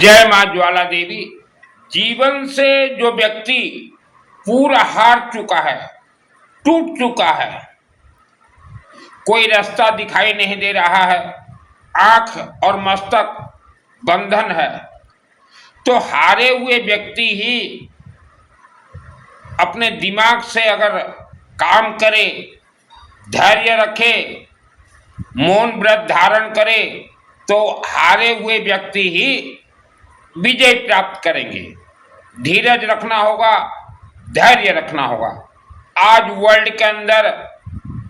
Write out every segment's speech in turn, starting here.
जय मां ज्वाला देवी। जीवन से जो व्यक्ति पूरा हार चुका है, टूट चुका है, कोई रास्ता दिखाई नहीं दे रहा है, आंख और मस्तक बंधन है, तो हारे हुए व्यक्ति ही अपने दिमाग से अगर काम करे, धैर्य रखे, मौन व्रत धारण करे, तो हारे हुए व्यक्ति ही विजय प्राप्त करेंगे। धीरज रखना होगा, धैर्य रखना होगा। आज वर्ल्ड के अंदर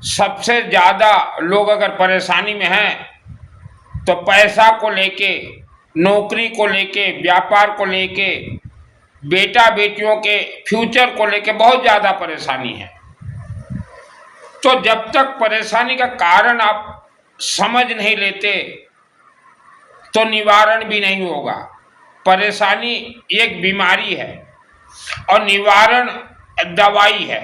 सबसे ज्यादा लोग अगर परेशानी में हैं तो पैसा को लेके, नौकरी को लेके, व्यापार को लेके, बेटा बेटियों के फ्यूचर को लेके बहुत ज्यादा परेशानी है। तो जब तक परेशानी का कारण आप समझ नहीं लेते तो निवारण भी नहीं होगा। परेशानी एक बीमारी है और निवारण दवाई है।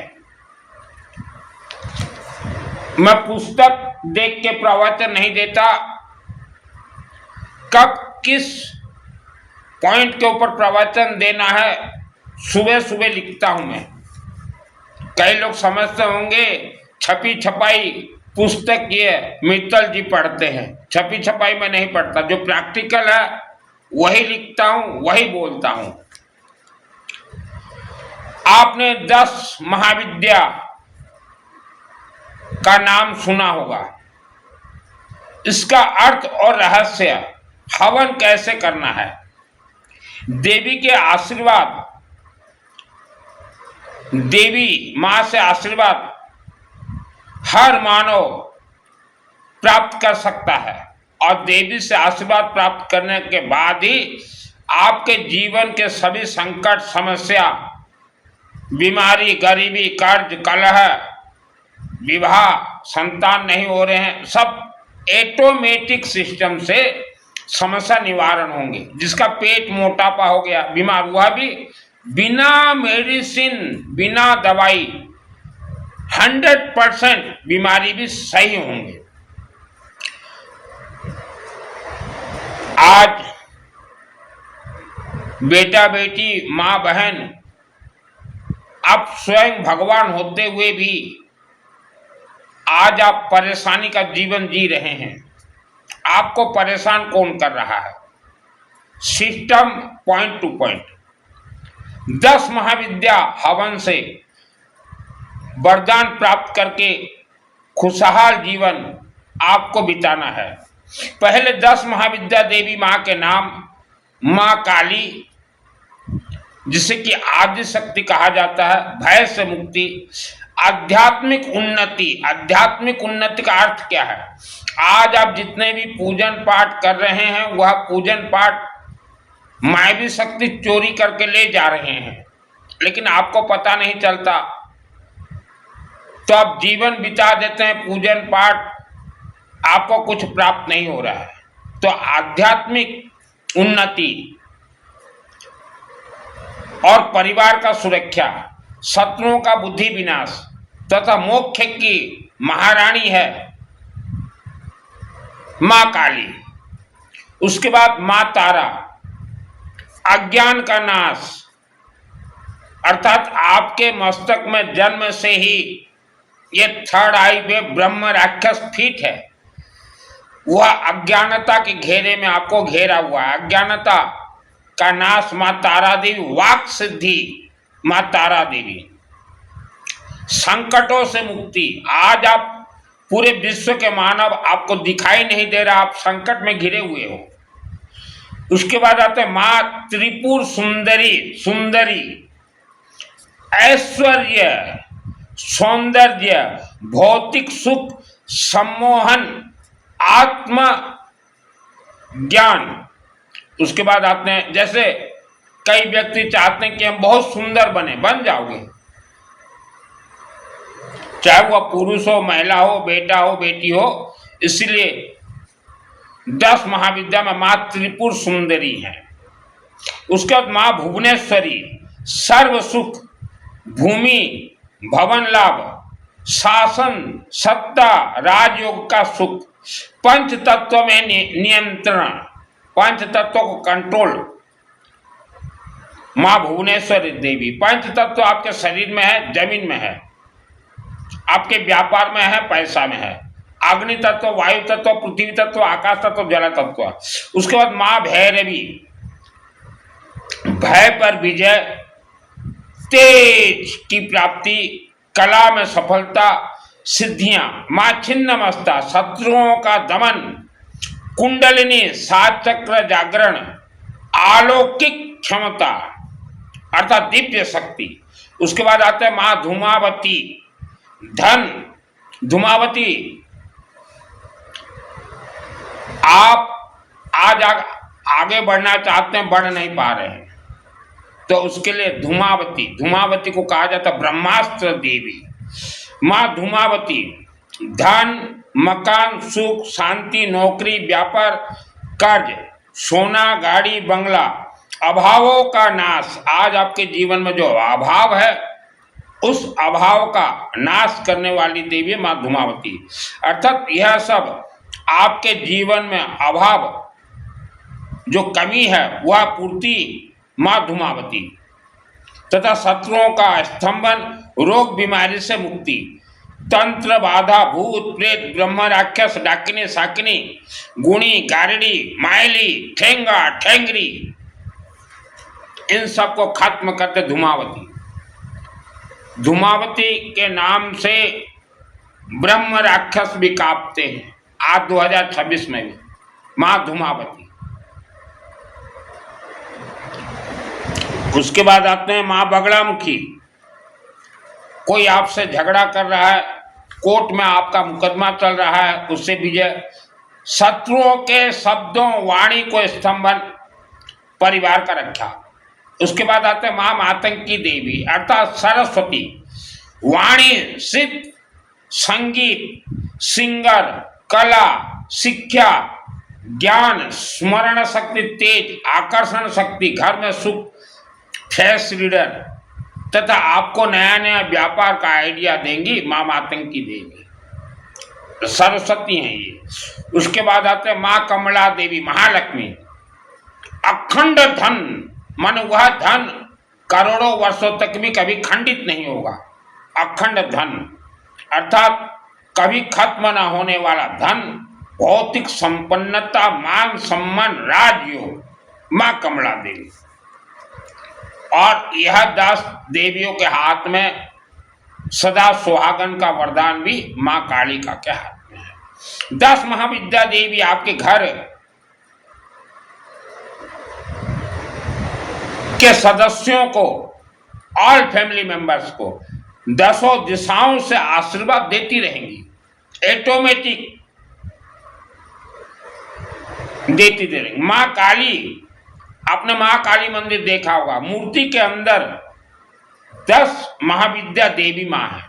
मैं पुस्तक देख के प्रवचन नहीं देता, कब किस पॉइंट के ऊपर प्रवचन देना है सुबह सुबह लिखता हूं मैं। कई लोग समझते होंगे छपी छपाई पुस्तक ये मित्तल जी पढ़ते हैं। छपी छपाई मैं नहीं पढ़ता, जो प्रैक्टिकल है वही लिखता हूं, वही बोलता हूं। आपने 10 महाविद्या का नाम सुना होगा। इसका अर्थ और रहस्य, हवन कैसे करना है, देवी के आशीर्वाद, देवी मां से आशीर्वाद हर मानव प्राप्त कर सकता है और देवी से आशीर्वाद प्राप्त करने के बाद ही आपके जीवन के सभी संकट, समस्या, बीमारी, गरीबी, कर्ज, कलह, विवाह, संतान नहीं हो रहे हैं, सब ऑटोमेटिक सिस्टम से समस्या निवारण होंगे। जिसका पेट मोटापा हो गया, बीमार हुआ, भी बिना मेडिसिन, बिना दवाई 100% बीमारी भी सही होंगे। आज बेटा बेटी, मां बहन, आप स्वयं भगवान होते हुए भी आज आप परेशानी का जीवन जी रहे हैं। आपको परेशान कौन कर रहा है? System point two point. 10 महाविद्या हवन से वरदान प्राप्त करके खुशहाल जीवन आपको बिताना है। पहले 10 महाविद्या देवी मां के नाम: मां काली, जिसे कि आदि शक्ति कहा जाता है, भय से मुक्ति, आध्यात्मिक उन्नति। आध्यात्मिक उन्नति का अर्थ क्या है? आज आप जितने भी पूजन पाठ कर रहे हैं, वह पूजन पाठ मायावी शक्ति चोरी करके ले जा रहे हैं, लेकिन आपको पता नहीं चलता। तो आप जीवन बिता देते हैं पूजन पाठ, आपको कुछ प्राप्त नहीं हो रहा है। तो आध्यात्मिक उन्नति और परिवार का सुरक्षा, शत्रुओं का बुद्धि विनाश तथा मोक्ष की महारानी है मां काली। उसके बाद मां तारा, अज्ञान का नाश, अर्थात आपके मस्तक में जन्म से ही ये थर्ड आई में ब्रह्म राक्षस फिट है। वह अज्ञानता के घेरे में आपको घेरा हुआ है। अज्ञानता का नाश मां तारा देवी, वाक सिद्धि मां तारा देवी, संकटों से मुक्ति। आज आप पूरे विश्व के मानव, आपको दिखाई नहीं दे रहा, आप संकट में घिरे हुए हो। उसके बाद आते हैं मां त्रिपुर सुंदरी, सुंदरी, ऐश्वर्य, सौंदर्य, भौतिक सुख, सम्मोहन, आत्म ज्ञान। उसके बाद आते हैं, जैसे कई व्यक्ति चाहते हैं कि हम बहुत सुंदर बने, बन जाओगे, चाहे वह पुरुष हो, महिला हो, बेटा हो, बेटी हो। इसलिए 10 महाविद्या में मां त्रिपुर सुंदरी है। उसके बाद मां भुवनेश्वरी, सर्व सुख, भूमि, भवन लाभ, शासन, सत्ता, राजयोग का सुख, पंच तत्व में नियंत्रण, पंच तत्वों को कंट्रोल माँ भुवनेश्वरी देवी। पंच तत्व आपके शरीर में है, जमीन में है, आपके व्यापार में है, पैसा में है। अग्नि तत्व, वायु तत्व, पृथ्वी तत्व, आकाश तत्व, जल तत्व। उसके बाद माँ भैरवी, भय पर विजय, तेज की प्राप्ति, कला में सफलता, सिद्धियां। माँ छिन्नमस्ता, शत्रुओं का दमन, कुंडलिनी, सात चक्र जागरण, अलौकिक क्षमता अर्थात दिव्य शक्ति। उसके बाद आते हैं माँ धूमावती, धन। धूमावती, आप आज आगे बढ़ना चाहते हैं, बढ़ नहीं पा रहे हैं, तो उसके लिए धूमावती, धूमावती को कहा जाता है ब्रह्मास्त्र देवी। माँ धूमावती, धन, मकान, सुख, शांति, नौकरी, व्यापार, कर्ज, सोना, गाड़ी, बंगला, अभावों का नाश। आज आपके जीवन में जो अभाव है, उस अभाव का नाश करने वाली देवी माँ धूमावती। अर्थात यह सब आपके जीवन में अभाव, जो कमी है, वह पूर्ति माँ धूमावती। तथा शत्रुओं का स्तंभन, रोग बीमारी से मुक्ति, तंत्र बाधा, भूत प्रेत, ब्रह्म राक्षस, डाकिनी साकिनी, गुणी गारड़ी, मायली, ठेंगा ठेंगरी, इन सबको खत्म करते धूमावती। धूमावती के नाम से ब्रह्म राक्षस भी कांपते हैं आज 2026 में भी। माँ धूमावती। उसके बाद आते हैं माँ बगड़ामुखी। कोई आपसे झगड़ा कर रहा है, कोर्ट में आपका मुकदमा चल रहा है, उससे विजय। शत्रुओं के शब्दों वाणी को स्तंभन, परिवार का रक्षा। उसके बाद आते हैं माँ मातंगी देवी अर्थात सरस्वती। वाणी, सिद्ध, संगीत, सिंगर, कला, शिक्षा, ज्ञान, स्मरण शक्ति तेज, आकर्षण शक्ति, घर में सुख, फेस रीडर तथा आपको नया नया व्यापार का आइडिया देंगी माँ मातंगी देवी, सरस्वती हैं ये। उसके बाद आते हैं माँ कमला देवी, महालक्ष्मी। अखंड धन, मन वह धन करोड़ों वर्षों तक भी कभी खंडित नहीं होगा। अखंड धन अर्थात कभी खत्म न होने वाला धन, भौतिक संपन्नता, मान सम्मान, राजयोग, माँ कमला देवी। और यह 10 देवियों के हाथ में सदा सुहागन का वरदान भी माँ कालिका के हाथ में है। 10 महाविद्या देवी आपके घर के सदस्यों को, ऑल फैमिली मेंबर्स को 10 दिशाओं से आशीर्वाद देती रहेंगी, ऑटोमेटिक देती रहेंगी। माँ काली, आपने माँ काली मंदिर देखा होगा, मूर्ति के अंदर 10 महाविद्या देवी माँ है।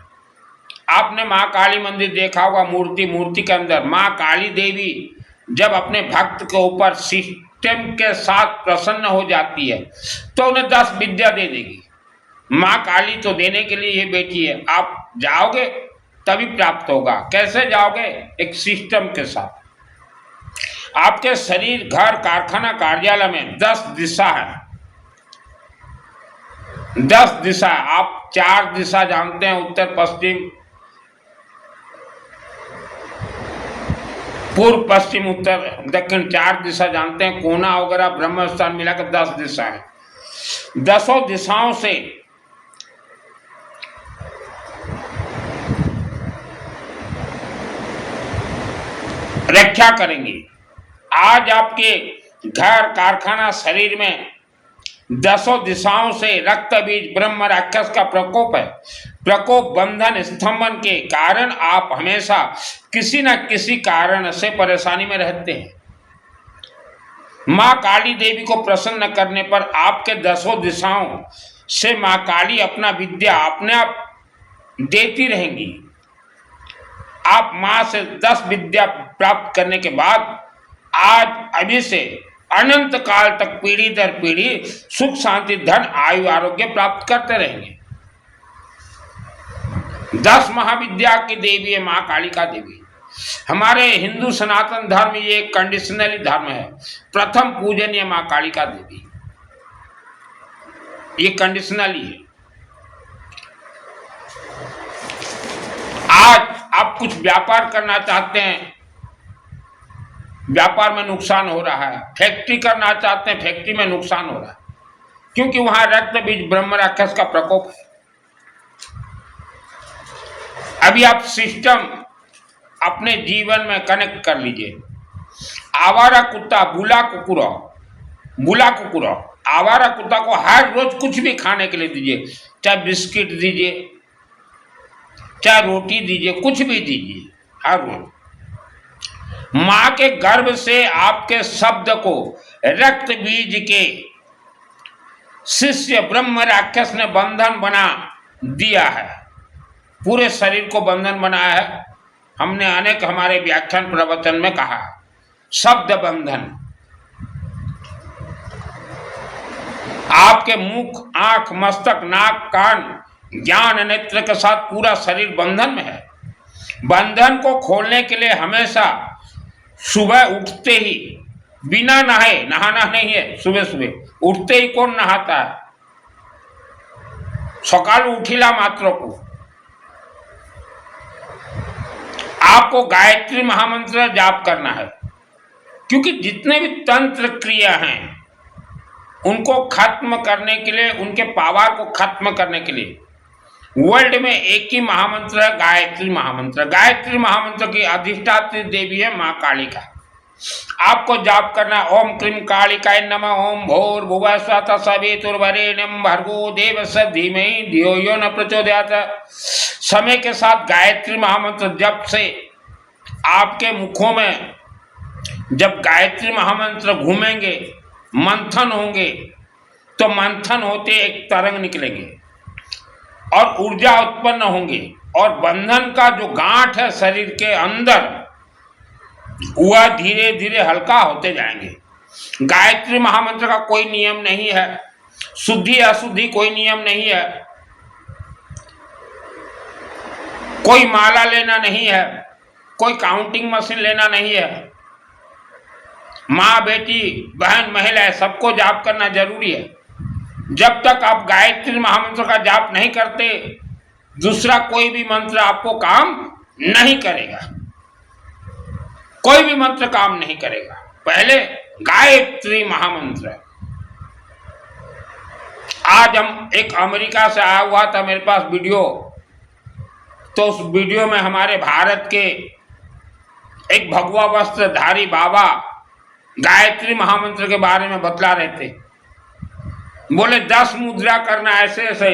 आपने माँ काली मंदिर देखा होगा, मूर्ति के अंदर माँ काली देवी जब अपने भक्त के ऊपर सिस्टम के साथ प्रसन्न हो जाती है तो उन्हें 10 विद्या दे देगी। माँ काली तो देने के लिए ये बैठी है, आप जाओगे तभी प्राप्त होगा। कैसे जाओगे? एक सिस्टम के साथ। आपके शरीर, घर, कारखाना, कार्यालय में 10 दिशा है। 10 दिशा, आप 4 दिशा जानते हैं, उत्तर पश्चिम, पूर्व पश्चिम उत्तर दक्षिण, 4 दिशा जानते हैं। कोना वगैरह ब्रह्म स्थान मिलाकर 10 दिशा है। 10 दिशाओं से रक्षा करेंगी। आज आपके घर, कारखाना, शरीर में 10 दिशाओं से रक्त बीज ब्रह्म राक्षस का प्रकोप है। प्रकोप, बंधन, स्तंभन के कारण आप हमेशा किसी न किसी कारण से परेशानी में रहते हैं। माँ काली देवी को प्रसन्न करने पर आपके 10 दिशाओं से माँ काली अपना विद्या अपने आप देती रहेंगी। आप माँ से 10 विद्या प्राप्त करने के बाद आज अभी से अनंत काल तक पीढ़ी दर पीढ़ी सुख, शांति, धन, आयु, आरोग्य प्राप्त करते रहेंगे। 10 महाविद्या की देवी है माँ कालिका देवी। हमारे हिंदू सनातन धर्म ये कंडीशनली धर्म है। प्रथम पूजनीय माँ कालिका देवी। ये कंडीशनली है। आज आप कुछ व्यापार करना चाहते हैं, व्यापार में नुकसान हो रहा है। फैक्ट्री करना चाहते हैं, फैक्ट्री में नुकसान हो रहा है, क्योंकि वहां रक्त बीज ब्रह्म राक्षस का प्रकोप है। अभी आप सिस्टम अपने जीवन में कनेक्ट कर लीजिए। आवारा कुत्ता, बुला कुकुरा, आवारा कुत्ता को हर रोज कुछ भी खाने के लिए दीजिए, चाहे बिस्किट दीजिए, चाहे रोटी दीजिए, कुछ भी दीजिए हर रोज। मां के गर्भ से आपके शब्द को रक्त बीज के शिष्य ब्रह्म राक्षस ने बंधन बना दिया है, पूरे शरीर को बंधन बनाया है। हमने अनेक हमारे व्याख्यान प्रवचन में कहा है, शब्द बंधन। आपके मुख, आंख, मस्तक, नाक, कान, ज्ञान नेत्र के साथ पूरा शरीर बंधन में है। बंधन को खोलने के लिए हमेशा सुबह उठते ही बिना नहाए, नहाना नहीं है, सुबह सुबह उठते ही कौन नहाता है? सकाल उठिला मात्र को आपको गायत्री महामंत्र जाप करना है, क्योंकि जितने भी तंत्र क्रिया हैं उनको खत्म करने के लिए, उनके पावर को खत्म करने के लिए वर्ल्ड में एक ही महामंत्र है, गायत्री महामंत्र। गायत्री महामंत्र की अधिष्ठात्री देवी है मां कालिका। आपको जाप करना, ओम क्रीम कालिकाय नमः, ओम भोर भुवः स्वः सवितुर्वरेण्यं भर्गो देवस्य धीमहि धियो यो न प्रचोदयात्। समय के साथ गायत्री महामंत्र जप से आपके मुखों में जब गायत्री महामंत्र घूमेंगे, मंथन होंगे, तो मंथन होते एक तरंग निकलेंगे और ऊर्जा उत्पन्न होंगे, और बंधन का जो गांठ है शरीर के अंदर वह धीरे धीरे हल्का होते जाएंगे। गायत्री महामंत्र का कोई नियम नहीं है, शुद्धि अशुद्धि कोई नियम नहीं है, कोई माला लेना नहीं है, कोई काउंटिंग मशीन लेना नहीं है। माँ, बेटी, बहन, महिला सबको जाप करना जरूरी है। जब तक आप गायत्री महामंत्र का जाप नहीं करते, दूसरा कोई भी मंत्र आपको काम नहीं करेगा, कोई भी मंत्र काम नहीं करेगा। पहले गायत्री महामंत्र। आज हम एक अमेरिका से आया हुआ था मेरे पास वीडियो, तो उस वीडियो में हमारे भारत के एक भगवा वस्त्रधारी बाबा गायत्री महामंत्र के बारे में बतला रहे थे। बोले 10 मुद्रा करना, ऐसे ऐसे,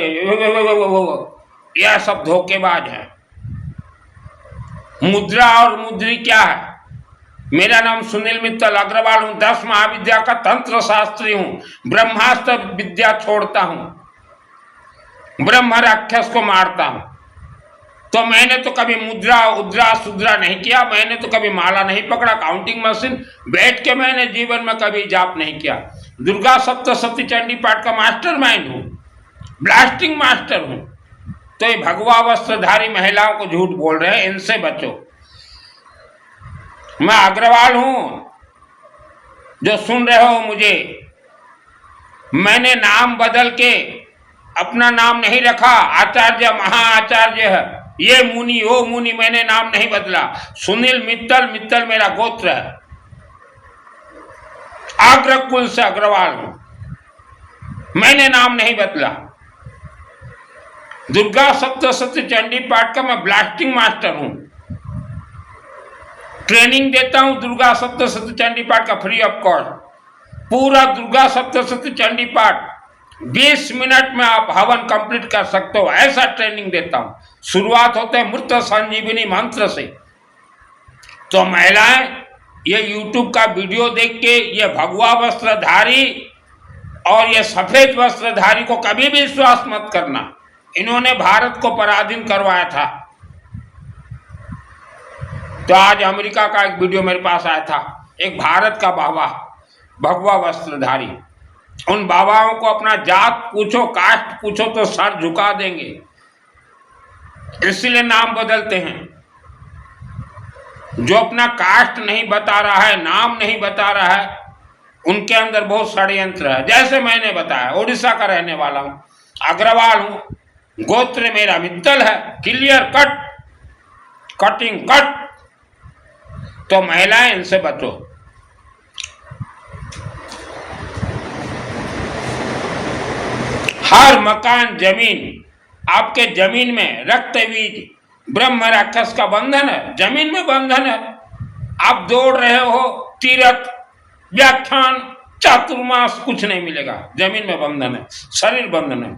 यह सब धोखेबाज है। मुद्रा और मुद्री क्या है? मेरा नाम सुनील मित्तल अग्रवाल हूं, 10 महाविद्या का तंत्र शास्त्री हूं, ब्रह्मास्त्र विद्या छोड़ता हूं, ब्रह्म राक्षस को मारता हूं। तो मैंने तो कभी मुद्रा उद्रा सुद्रा नहीं किया, मैंने तो कभी माला नहीं पकड़ा, काउंटिंग मशीन बैठ के मैंने जीवन में कभी जाप नहीं किया। दुर्गा सप्तशती चंडी पाठ का मास्टर माइंड हूं, ब्लास्टिंग मास्टर हूं। तो ये भगवा वस्त्रधारी महिलाओं को झूठ बोल रहे हैं, इनसे बचो। मैं अग्रवाल हूं, जो सुन रहे हो मुझे, मैंने नाम बदल के अपना नाम नहीं रखा, आचार्य महाआचार्य है, ये मुनि वो मुनि, मैंने नाम नहीं बदला। सुनील मित्तल, मित्तल मेरा गोत्र है, आग्रह कुल से अग्रवाल हूं, मैंने नाम नहीं बदला। दुर्गा सप्तशती चंडी पाठ का मैं ब्लास्टिंग मास्टर हूं, ट्रेनिंग देता हूं दुर्गा सप्तशती चंडी पाठ का फ्री ऑफ कॉस्ट। पूरा दुर्गा सप्तशती चंडी पाठ 20 मिनट में आप हवन कंप्लीट कर सकते हो, ऐसा ट्रेनिंग देता हूं। शुरुआत होते है मृत संजीवनी मंत्र से। तो महिलाएं, ये यूट्यूब का वीडियो देख के ये भगवा वस्त्रधारी और ये सफेद वस्त्रधारी को कभी भी विश्वास मत करना। इन्होंने भारत को पराधीन करवाया था। तो आज अमेरिका का एक वीडियो मेरे पास आया था, एक भारत का बाबा भगवा वस्त्रधारी। उन बाबाओं को अपना जात पूछो, कास्ट पूछो तो सर झुका देंगे, इसलिए नाम बदलते हैं। जो अपना कास्ट नहीं बता रहा है, नाम नहीं बता रहा है, उनके अंदर बहुत षड्यंत्र है। जैसे मैंने बताया, उड़ीसा का रहने वाला हूं, अग्रवाल हूं, गोत्र मेरा मित्तल है, क्लियर कट, कटिंग कट। तो महिलाएं इनसे बचो। हर मकान, जमीन, आपके जमीन में रक्त बीज ब्रह्म राक्षस का बंधन है, जमीन में बंधन है। आप दौड़ रहे हो, तीर्थ, व्याख्यान, चातुर्मास, कुछ नहीं मिलेगा, जमीन में बंधन है, शरीर बंधन है।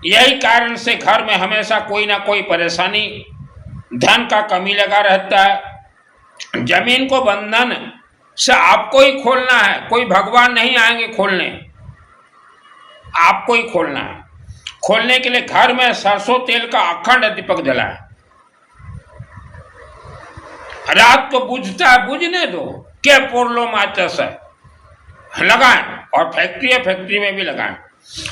यही कारण से घर में हमेशा कोई ना कोई परेशानी, धन का कमी लगा रहता है। जमीन को बंधन से आपको ही खोलना है, कोई भगवान नहीं आएंगे खोलने, आपको ही खोलना है। खोलने के लिए घर में सरसों तेल का अखंड दीपक जलाएं। रात को बुझता है, बुझने दो, क्या पोरलो माचस है, लगाएं। और फैक्ट्री में भी लगाएं।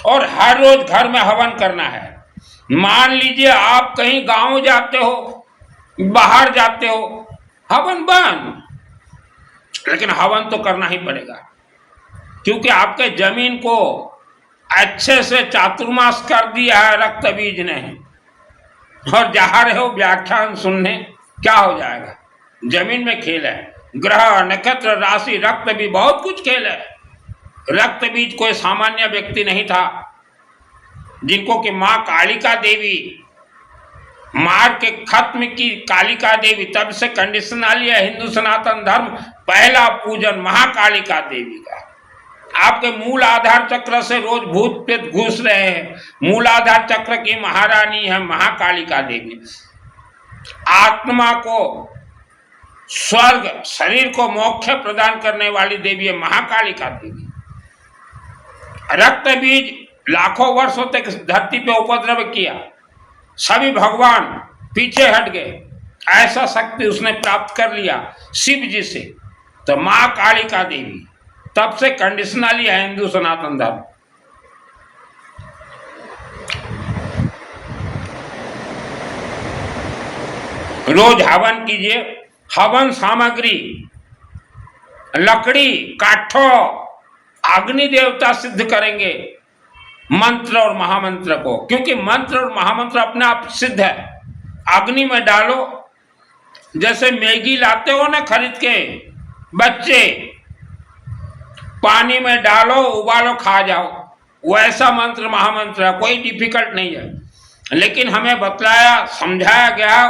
और हर रोज घर में हवन करना है। मान लीजिए आप कहीं गांव जाते हो, बाहर जाते हो, हवन बंद, लेकिन हवन तो करना ही पड़ेगा, क्योंकि आपके जमीन को अच्छे से चातुर्मास कर दिया है रक्त बीज ने। और जा रहे हो व्याख्यान सुनने, क्या हो जाएगा? जमीन में खेल है, ग्रह, नक्षत्र, राशि, रक्त भी, बहुत कुछ खेल है। रक्त बीज कोई सामान्य व्यक्ति नहीं था, जिनको कि मां कालिका देवी मार के खत्म की। कालिका देवी, तब से कंडीशन आ लिया हिंदू सनातन धर्म, पहला पूजन महाकालिका देवी का। आपके मूल आधार चक्र से रोज भूत प्रेत घुस रहे हैं। मूल आधार चक्र की महारानी है महाकालिका देवी। आत्मा को स्वर्ग, शरीर को मोक्ष प्रदान करने वाली देवी है महाकालिका देवी। रक्त बीज लाखों वर्षों तक धरती पे उपद्रव किया, सभी भगवान पीछे हट गए, ऐसा शक्ति उसने प्राप्त कर लिया शिव जी से। तो मां कालिका देवी, तब से कंडीशनली है हिंदू सनातन धर्म। रोज हवन कीजिए। हवन सामग्री लकड़ी, काठों, अग्नि देवता सिद्ध करेंगे मंत्र और महामंत्र को, क्योंकि मंत्र और महामंत्र अपने आप सिद्ध है। अग्नि में डालो, जैसे मैगी लाते हो ना खरीद के बच्चे, पानी में डालो, उबालो, खा जाओ, वैसा मंत्र महामंत्र है, कोई डिफिकल्ट नहीं है। लेकिन हमें बतलाया, समझाया गया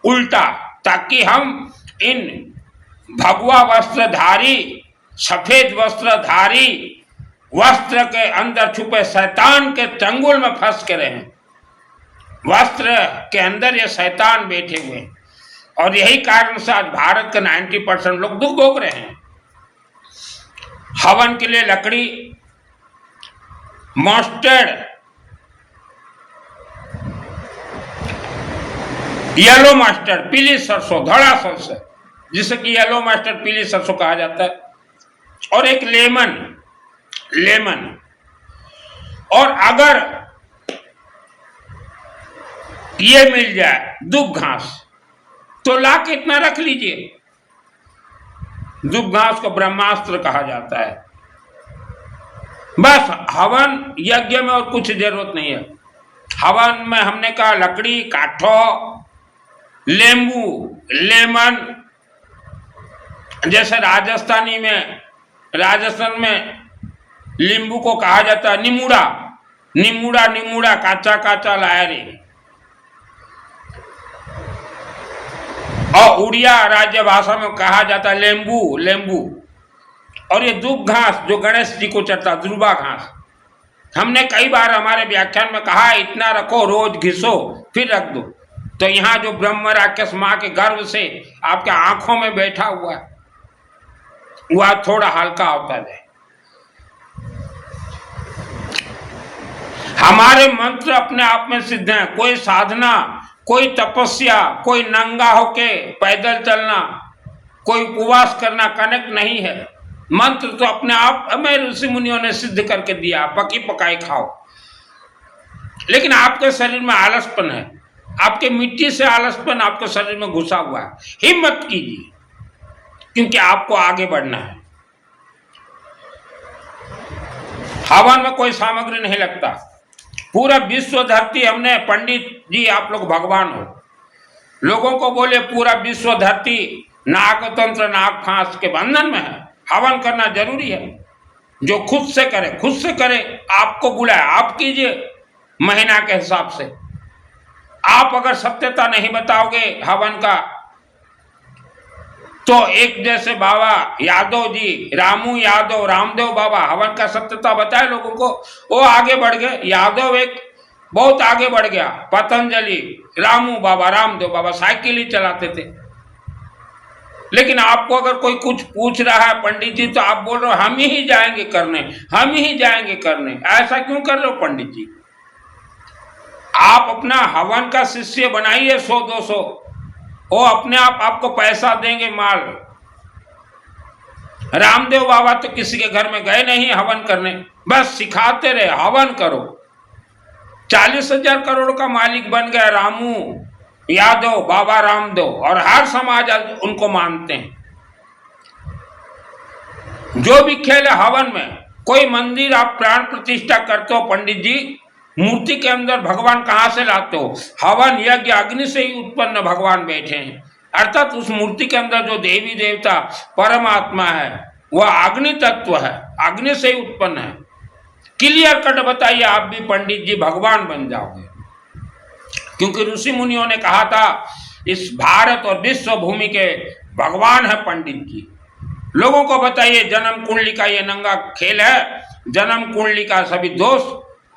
उल्टा, ताकि हम इन भगवा वस्त्रधारी, सफेद वस्त्रधारी, वस्त्र के अंदर छुपे शैतान के चंगुल में फंस के रहे। वस्त्र के अंदर ये शैतान बैठे हुए हैं, और यही कारण से आज भारत के 90% लोग दुख भोग रहे हैं। हवन के लिए लकड़ी, मस्टर्ड, येलो मस्टर्ड, पीली सरसों, धड़ा सरसों, जिसे कि येलो मस्टर्ड, पीली सरसों कहा जाता है, और एक लेमन, और अगर ये मिल जाए दुब घास, तो ला के इतना रख लीजिए। दुब घास को ब्रह्मास्त्र कहा जाता है। बस हवन यज्ञ में और कुछ जरूरत नहीं है। हवन में हमने कहा लकड़ी, काठों, लेम्बू, लेमन, जैसे राजस्थान में नींबू को कहा जाता है निमूड़ा, निमूड़ा, निमूड़ा, काचा काचा लाया रे। और उड़िया राज्य भाषा में कहा जाता है लेम्बू, लेम्बू। और ये दुब घास जो गणेश जी को चढ़ता, दुर्बा घास, हमने कई बार हमारे व्याख्यान में कहा इतना रखो, रोज घिसो, फिर रख दो। तो यहाँ जो ब्रह्म राक्षस माँ के गर्भ से आपके आंखों में बैठा हुआ है, वह थोड़ा हल्का होता है। हमारे मंत्र अपने आप में सिद्ध हैं। कोई साधना, कोई तपस्या, कोई नंगा होके पैदल चलना, कोई उपवास करना कनेक्ट नहीं है। मंत्र तो अपने आप हमें ऋषि मुनियों ने सिद्ध करके दिया, पकी पकाई खाओ। लेकिन आपके शरीर में आलसपन है, आपके मिट्टी से आलसपन आपके शरीर में घुसा हुआ है। हिम्मत कीजिए, क्योंकि आपको आगे बढ़ना है। हवन में कोई सामग्री नहीं लगता। पूरा विश्व धरती हमने, पंडित जी आप लोग भगवान हो, लोगों को बोले पूरा विश्व धरती नाग तंत्र नाग फांस के बंधन में है, हवन करना जरूरी है। जो खुद से करे, आपको बुलाए आप कीजिए महीना के हिसाब से। आप अगर सत्यता नहीं बताओगे हवन का, तो एक जैसे बाबा यादव जी, रामू यादव, रामदेव बाबा हवन का सत्यता बताए लोगों को, वो आगे बढ़ गए। यादव एक बहुत आगे बढ़ गया, पतंजलि, रामू बाबा, रामदेव बाबा साइकिल ही चलाते थे। लेकिन आपको अगर कोई कुछ पूछ रहा है पंडित जी, तो आप बोल रहे हो हम ही जाएंगे करने, हम ही जाएंगे करने। ऐसा क्यों कर रहे हो पंडित जी? आप अपना हवन का शिष्य बनाइए 100-200, वो अपने आप आपको पैसा देंगे माल। रामदेव बाबा तो किसी के घर में गए नहीं हवन करने, बस सिखाते रहे हवन करो। 40,000 करोड़ का मालिक बन गया रामू यादव, बाबा रामदेव, और हर समाज उनको मानते हैं। जो भी खेल है हवन में, कोई मंदिर आप प्राण प्रतिष्ठा करते हो पंडित जी, मूर्ति के अंदर भगवान कहां से लाते हो? हवन यज्ञ अग्नि से ही उत्पन्न भगवान बैठे हैं। अर्थात उस मूर्ति के अंदर जो देवी देवता परमात्मा है वह अग्नि तत्व है, अग्नि से ही उत्पन्न है। क्लियर कट बताइए, आप भी पंडित जी भगवान बन जाओगे। क्योंकि ऋषि मुनियों ने कहा था इस भारत और विश्व भूमि के भगवान है पंडित जी। लोगों को बताइए जन्म कुंडली का ये नंगा खेल है। जन्म कुंडली का सभी दोष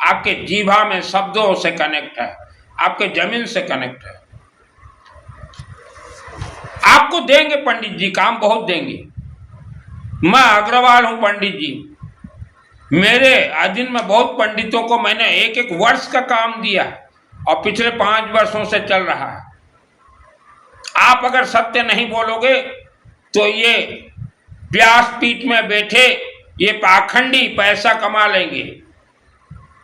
आपके जीवा में शब्दों से कनेक्ट है, आपके जमीन से कनेक्ट है। आपको देंगे पंडित जी, काम बहुत देंगे। मैं अग्रवाल हूं पंडित जी, मेरे अधीन में बहुत पंडितों को मैंने 1-1 वर्ष का काम दिया और पिछले 5 वर्षों से चल रहा है। आप अगर सत्य नहीं बोलोगे तो ये व्यासपीठ में बैठे ये पाखंडी पैसा कमा लेंगे।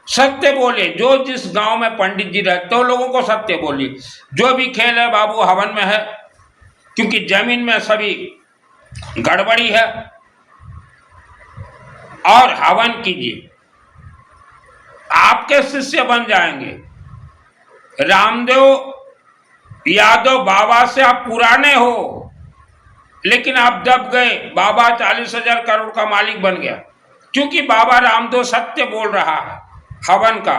सत्य बोले, जो जिस गांव में पंडित जी रहते हो लोगों को सत्य बोलिए। जो भी खेल है बाबू हवन में है, क्योंकि जमीन में सभी गड़बड़ी है। और हवन कीजिए, आपके शिष्य बन जाएंगे। रामदेव यादव बाबा से आप पुराने हो, लेकिन आप दब गए। बाबा 40,000 करोड़ का मालिक बन गया, क्योंकि बाबा रामदेव सत्य बोल रहा है हवन का।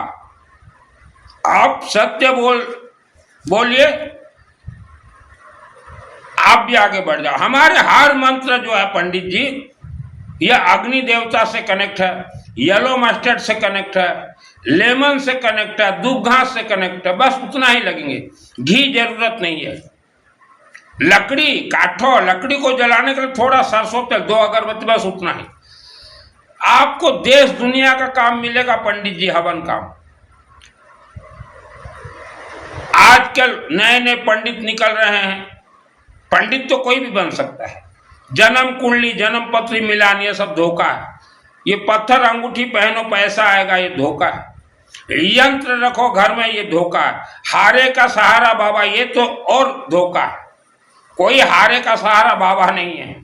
आप सत्य बोलिए, आप भी आगे बढ़ जाओ। हमारे हर मंत्र जो है पंडित जी, यह अग्नि देवता से कनेक्ट है, येलो मस्टर्ड से कनेक्ट है, लेमन से कनेक्ट है, दूब घास से कनेक्ट है। बस उतना ही लगेंगे, घी जरूरत नहीं है। लकड़ी काठो, लकड़ी को जलाने के लिए थोड़ा सरसों तेल, 2 अगरबत्ती, बस उतना ही। आपको देश दुनिया का काम मिलेगा पंडित जी, हवन काम। आजकल नए नए पंडित निकल रहे हैं। पंडित तो कोई भी बन सकता है। जन्म कुंडली, जन्म पत्री मिलान, ये सब धोखा है। ये पत्थर अंगूठी पहनो पैसा आएगा, ये धोखा है। यंत्र रखो घर में, ये धोखा है। हारे का सहारा बाबा, ये तो और धोखा है। कोई हारे का सहारा बाबा नहीं है।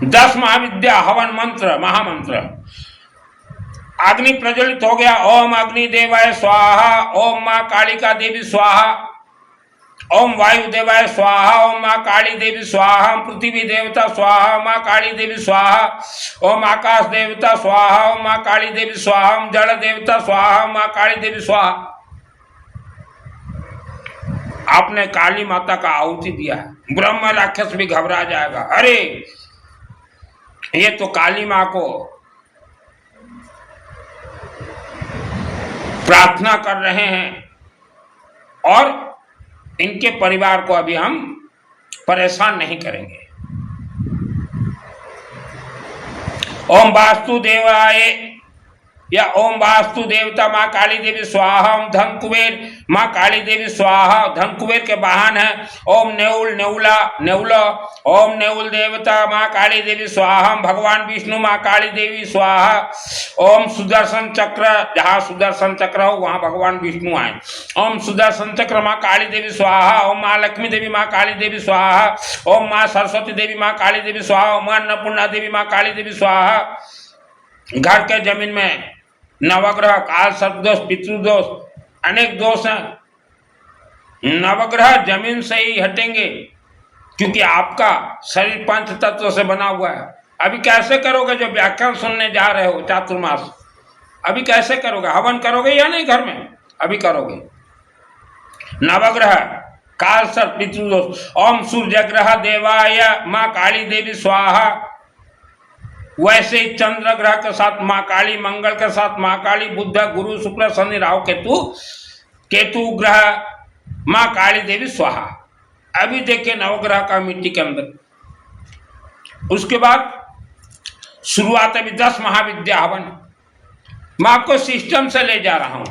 10 महाविद्या हवन मंत्र, महामंत्र। अग्नि प्रज्वलित हो गया। ओम अग्नि देवाय स्वाहा, ओम मां कालिका देवी स्वाहा, ओम वायु देवाय स्वाहा, ओम मां काली देवी स्वाहा, ओम पृथ्वी देवता स्वाहा, मां काली देवी स्वाहा, ओम आकाश देवता स्वाहा, ओम मां काली देवी स्वाहा, ओम जल देवता स्वाहा, ओम मां काली देवी स्वाहा। आपने काली माता का आहुति दिया है, ब्रह्म राक्षस भी घबरा जाएगा। अरे ये तो काली मां को प्रार्थना कर रहे हैं, और इनके परिवार को अभी हम परेशान नहीं करेंगे। ओम वास्तुदेवाय या ओम वास्तु देवता माँ काली देवी स्वाहा, ओम धन कुबेर माँ काली देवी स्वाहा। धन कुबेर के वाहन है ओम नेउल नेउला नेउला, ओम नेउल देवता माँ काली देवी स्वाहा, भगवान विष्णु माँ काली देवी स्वाहा। ओम सुदर्शन चक्र, जहाँ सुदर्शन चक्र हो वहाँ भगवान विष्णु आए। ओम सुदर्शन चक्र माँ काली देवी स्वाहा, ओम माँ लक्ष्मी देवी माँ काली देवी स्वाहा, ओम माँ सरस्वती देवी माँ काली देवी स्वाहा, ओम माँ अन्नपूर्णा देवी माँ काली देवी स्वाहा। घर के जमीन में नवग्रह, काल सर्पदोष, पितृदोष, अनेक दोष हैं। नवग्रह जमीन से ही हटेंगे क्योंकि आपका शरीर पंच तत्व से बना हुआ है। अभी कैसे करोगे जो व्याख्यान सुनने जा रहे हो चातुर्मास, अभी कैसे करोगे? हवन करोगे या नहीं घर में? अभी करोगे। नवग्रह, काल सर्प, पितृदोष। ओम सूर्य ग्रह देवाय माँ काली देवी स्वाहा। वैसे ही चंद्र ग्रह के साथ माँ काली, मंगल के साथ माँ काली, बुध, गुरु, शुक्र, शनि, राहु, केतु ग्रह माँ काली देवी स्वाहा। अभी देखिए नवग्रह का मिट्टी के अंदर। उसके बाद शुरुआत है 10 महाविद्या हवन। मैं आपको सिस्टम से ले जा रहा हूं।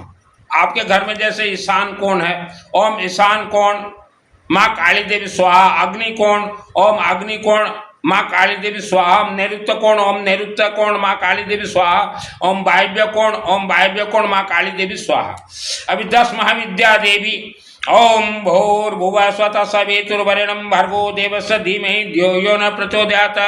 आपके घर में जैसे ईशान कोण है, ओम ईशान कोण माँ काली देवी स्वाहा। अग्नि कोण, ओम अग्नि कोण माँ काली देवी स्वाहा। नैऋत्य कोण, ओम नैऋत्य कोण माँ काली देवी स्वाहा। ओम वायव्य कोण, ओम वायव्य कोण माँ काली देवी स्वाहा। अभी 10 महाविद्या देवी। ओम भूर्भुवः स्वतः सवितुर्वरेण्यं भर्गो देवस्य धीमहि धियो यो न प्रचोदयात्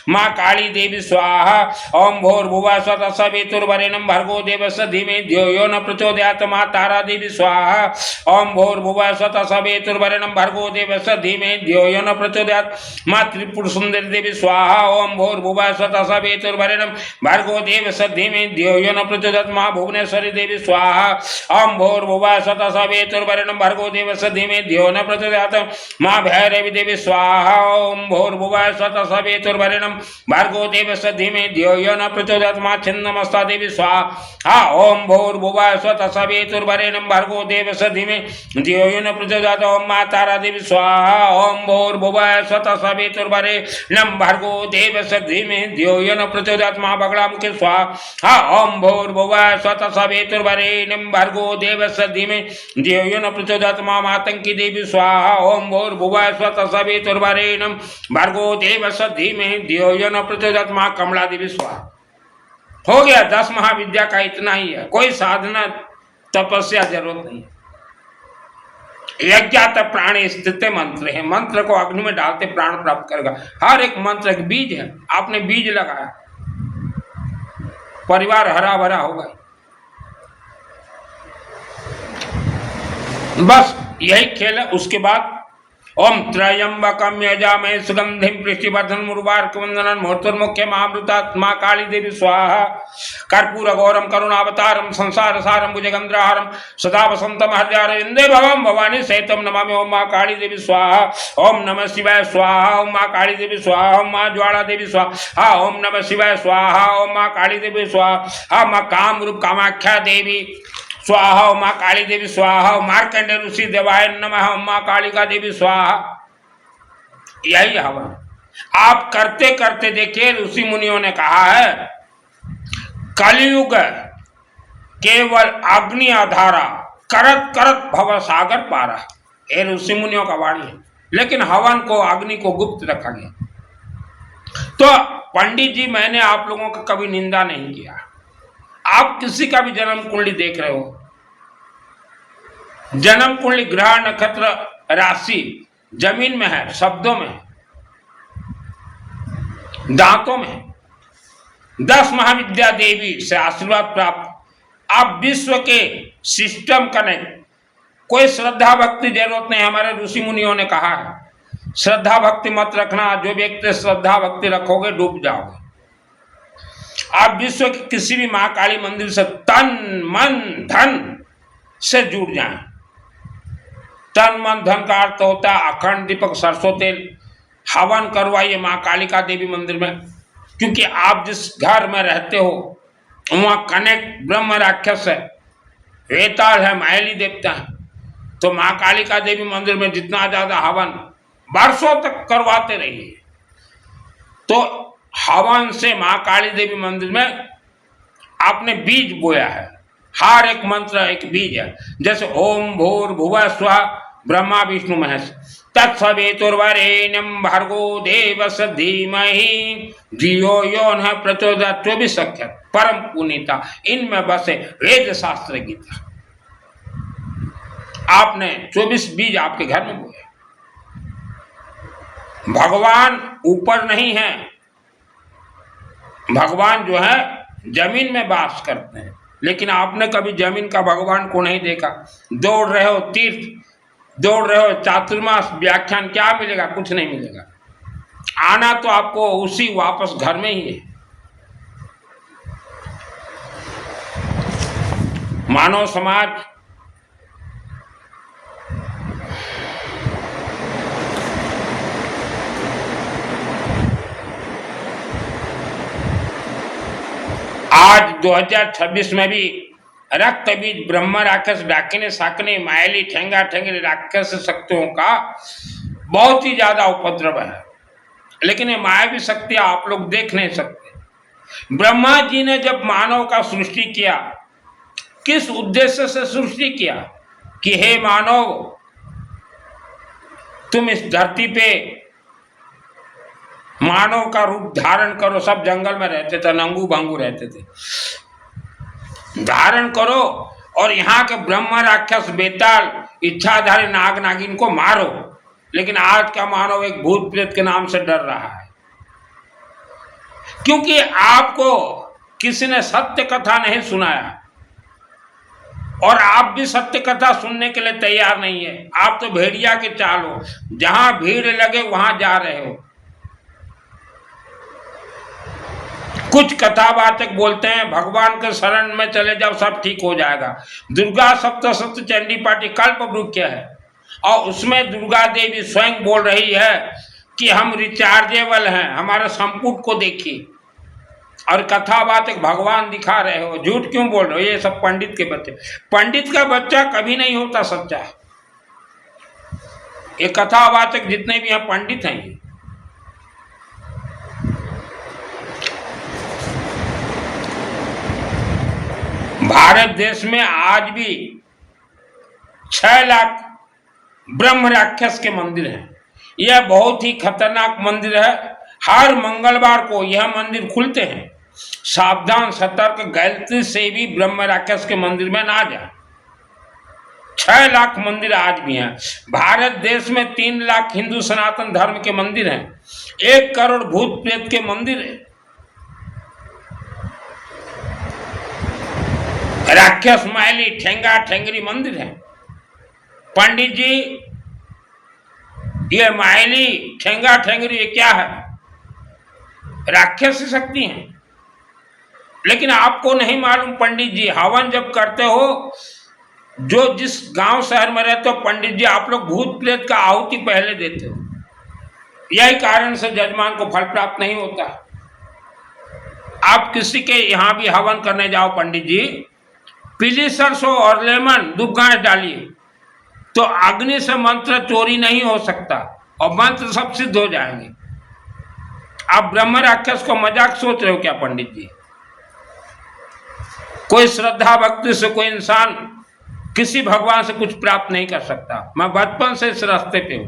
माँ काली देवी स्वाहा। ओम भूर्भुवः स्वतः सवितुर्वरेण्यं भर्गो देवस्य धीमहि धियो यो न प्रचोदयात् माँ तारा देवी स्वाहा। ओम भूर्भुवः स्वतः सवितुर्वरेण्यं भर्गो देवस्य धीमहि धियो यो न प्रचोदयात् माँ त्रिपुर सुंदरी देवी स्वाहा। ओम भूर्भुवः स्वतः सवितुर्वरेण्यं भर्गो देवस्य धीमहि धियो यो न प्रचोदयात् माँ भुवनेश्वरी देवी स्वाहा। ओम भूर्भुवः स्वतः सवितुर्वरेण्यं भर्गो देवस्य धीमहि धियो न प्रचोदयात् माँ भैरवी देवी स्वाहा। ओम भूर्भुवः स्वतः सवितुर्वरेण्यं भर्गो देवस्य धीमहि धियो यो न प्रचोदयात् माँ छिन्नमस्ता देवी स्वाहा। ओम भूर्भुवः स्वतः सवितुर्वरेण्यं भर्गो देवस्य धीमहि धियो यो न प्रचोदयात् ओम माँ तारा देवी स्वाहा। ओम भूर्भुवः स्वतः सवितुर्वरेण्यं भर्गो देवस्य धीमहि धियो यो न प्रचोदयात् माँ बगलामुखी स्वाहा। ओम भूर्भुवः स्वतः सवितुर्वरेण्यं भर्गो देवस्य धीमहि धियो यो न प्रचोदयात् माँ मातंगी देवी स्वाहा। ओम भूर्भुवः स्वतः सवितुर्वरेण्यं भर्गो देवस्य धीमहि धियो यो न प्रचोदयात् माँ कमला देवी स्वाहा। हो गया। 10 महाविद्या का इतना ही है। कोई साधना तपस्या जरूरत नहीं। यज्ञात प्राणी स्थित मंत्र है। मंत्र को अग्नि में डालते प्राण प्राप्त करेगा। हर एक मंत्र एक बीज है। आपने बीज लगाया, परिवार हरा भरा होगा। बस यही खेल है। उसके बाद ओम त्रयंबकम यजामहे सुगंधिम पुष्टिवर्धनम् उर्वारुकवंदनम् मुहूर्तमुख्यम् अमृतात् माँ काली देवी स्वाहा। कर्पूर गौरम करुणावतारम संसार सारम भुजगंधरहारम सदा वसंतम हृदयारविंदे भवम भवानी सहितम नमामि। ओम माँ काली देवी स्वाहा। ओम नमः शिवाय स्वाहा। ओम माँ काली देवी स्वाहा। ओम माँ ज्वाला देवी स्वाहा। ओम नमः शिवाय स्वाहा। ओम माँ काली देवी स्वाहा। माँ कामरूप कामाख्या देवी स्वाहा। माँ काली देवी स्वाहा। मार्कंडेय ऋषि देवाय नमः। माँ कालिका देवी स्वाहा। यही हवन आप करते करते देखिए। ऋषि मुनियों ने कहा है कलयुग केवल अग्नि आधारा करत करत भव सागर पारा। ये ऋषि मुनियों का वाणी है। लेकिन हवन को, अग्नि को गुप्त रखा गया। तो पंडित जी, मैंने आप लोगों का कभी निंदा नहीं किया। आप किसी का भी जन्म कुंडली देख रहे हो, जन्म कुंडली ग्रह नक्षत्र राशि जमीन में है, शब्दों में, दांतों में। 10 महाविद्या देवी से आशीर्वाद प्राप्त। आप विश्व के सिस्टम कनेक्ट। कोई श्रद्धा भक्ति जरूरत नहीं। हमारे ऋषि मुनियों ने कहा है श्रद्धा भक्ति मत रखना। जो व्यक्ति श्रद्धा भक्ति रखोगे डूब जाओगे। आप विश्व के किसी भी महाकाली मंदिर से तन मन धन से जुड़ जाएं। तन मन धन का अर्थ होता है अखंड दीपक, सरसों तेल। हवन करवाइए माँ कालिका देवी मंदिर में। क्योंकि आप जिस घर में रहते हो वहाँ कनेक्ट ब्रह्म राक्षस है, वेताल है, मायली देवता है। तो माँ कालिका देवी मंदिर में जितना ज्यादा हवन वर्षों तक करवाते रहिए। तो हवन से माँ काली देवी मंदिर में आपने बीज बोया है। हर एक मंत्र एक बीज है। जैसे ओम भूर्भुवः स्वः ब्रह्मा विष्णु महेश तत्सवितुर्वरेण्यं भर्गो देवस्य धीमहि धियो यो न प्रचोदयात्। 24 अक्षर परम पुनीता, इनमें बसे वेद शास्त्र गीता। आपने 24 बीज आपके घर में बोए। भगवान ऊपर नहीं है, भगवान जो है जमीन में वास करते हैं, लेकिन आपने कभी जमीन का भगवान को नहीं देखा। दौड़ रहे हो तीर्थ, दौड़ रहे हो चातुर्मास व्याख्यान, क्या मिलेगा? कुछ नहीं मिलेगा। आना तो आपको उसी वापस घर में ही है। मानव समाज आज 2026 में भी रक्त बीज ब्रह्म राक्षस डाकिनी साकनी मायली ठेंगा ठेंगरी राक्षस शक्तियों का बहुत ही ज्यादा उपद्रव है। लेकिन ये मायावी शक्तियां आप लोग देख नहीं सकते। ब्रह्मा जी ने जब मानव का सृष्टि किया, किस उद्देश्य से सृष्टि किया? कि हे मानव, तुम इस धरती पे मानव का रूप धारण करो। सब जंगल में रहते थे, नंगू भांगू रहते थे। धारण करो और यहाँ के ब्रह्म राक्षस बेताल इच्छाधारी नाग नागिन को मारो। लेकिन आज का मानव एक भूत प्रेत के नाम से डर रहा है, क्योंकि आपको किसी ने सत्य कथा नहीं सुनाया और आप भी सत्य कथा सुनने के लिए तैयार नहीं है। आप तो भेड़िया के चाल हो, जहां भीड़ लगे वहां जा रहे हो। कुछ कथावाचक बोलते हैं भगवान के शरण में चले जाओ, सब ठीक हो जाएगा। दुर्गा सप्तशती चंडी पाठी कल्प वृक्ष है और उसमें दुर्गा देवी स्वयं बोल रही है कि हम रिचार्जेबल हैं, हमारे संपुट को देखिए। और कथावाचक भगवान दिखा रहे हो, झूठ क्यों बोल रहे हो? ये सब पंडित के बच्चे। पंडित का बच्चा कभी नहीं होता सच्चा। ये कथावाचक जितने भी हैं पंडित हैं। ये भारत देश में आज भी 6 लाख ब्रह्म राक्षस के मंदिर हैं। यह बहुत ही खतरनाक मंदिर है। हर मंगलवार को यह मंदिर खुलते हैं। सावधान, सतर्क, गलती से भी ब्रह्म राक्षस के मंदिर में ना जाए। 6 लाख मंदिर आज भी हैं। भारत देश में 3 लाख हिंदू सनातन धर्म के मंदिर हैं। 1 करोड़ भूत प्रेत के मंदिर है। राक्षस मायली ठेंगा ठेंगरी मंदिर है। पंडित जी, ये मायली ठेंगा ठेंगरी ये क्या है? राक्षस शक्ति है। लेकिन आपको नहीं मालूम पंडित जी, हवन जब करते हो, जो जिस गांव शहर में रहते हो पंडित जी, आप लोग भूत प्रेत का आहुति पहले देते हो। यही कारण से जजमान को फल प्राप्त नहीं होता। आप किसी के यहां भी हवन करने जाओ पंडित जी, पीली सरसों और लेमन दूब घास डालिए तो अग्नि से मंत्र चोरी नहीं हो सकता और मंत्र सब सिद्ध हो जाएंगे। आप ब्रह्म राक्षस को मजाक सोच रहे हो क्या पंडित जी? कोई श्रद्धा भक्ति से कोई इंसान किसी भगवान से कुछ प्राप्त नहीं कर सकता। मैं बचपन से इस रास्ते पे हूं।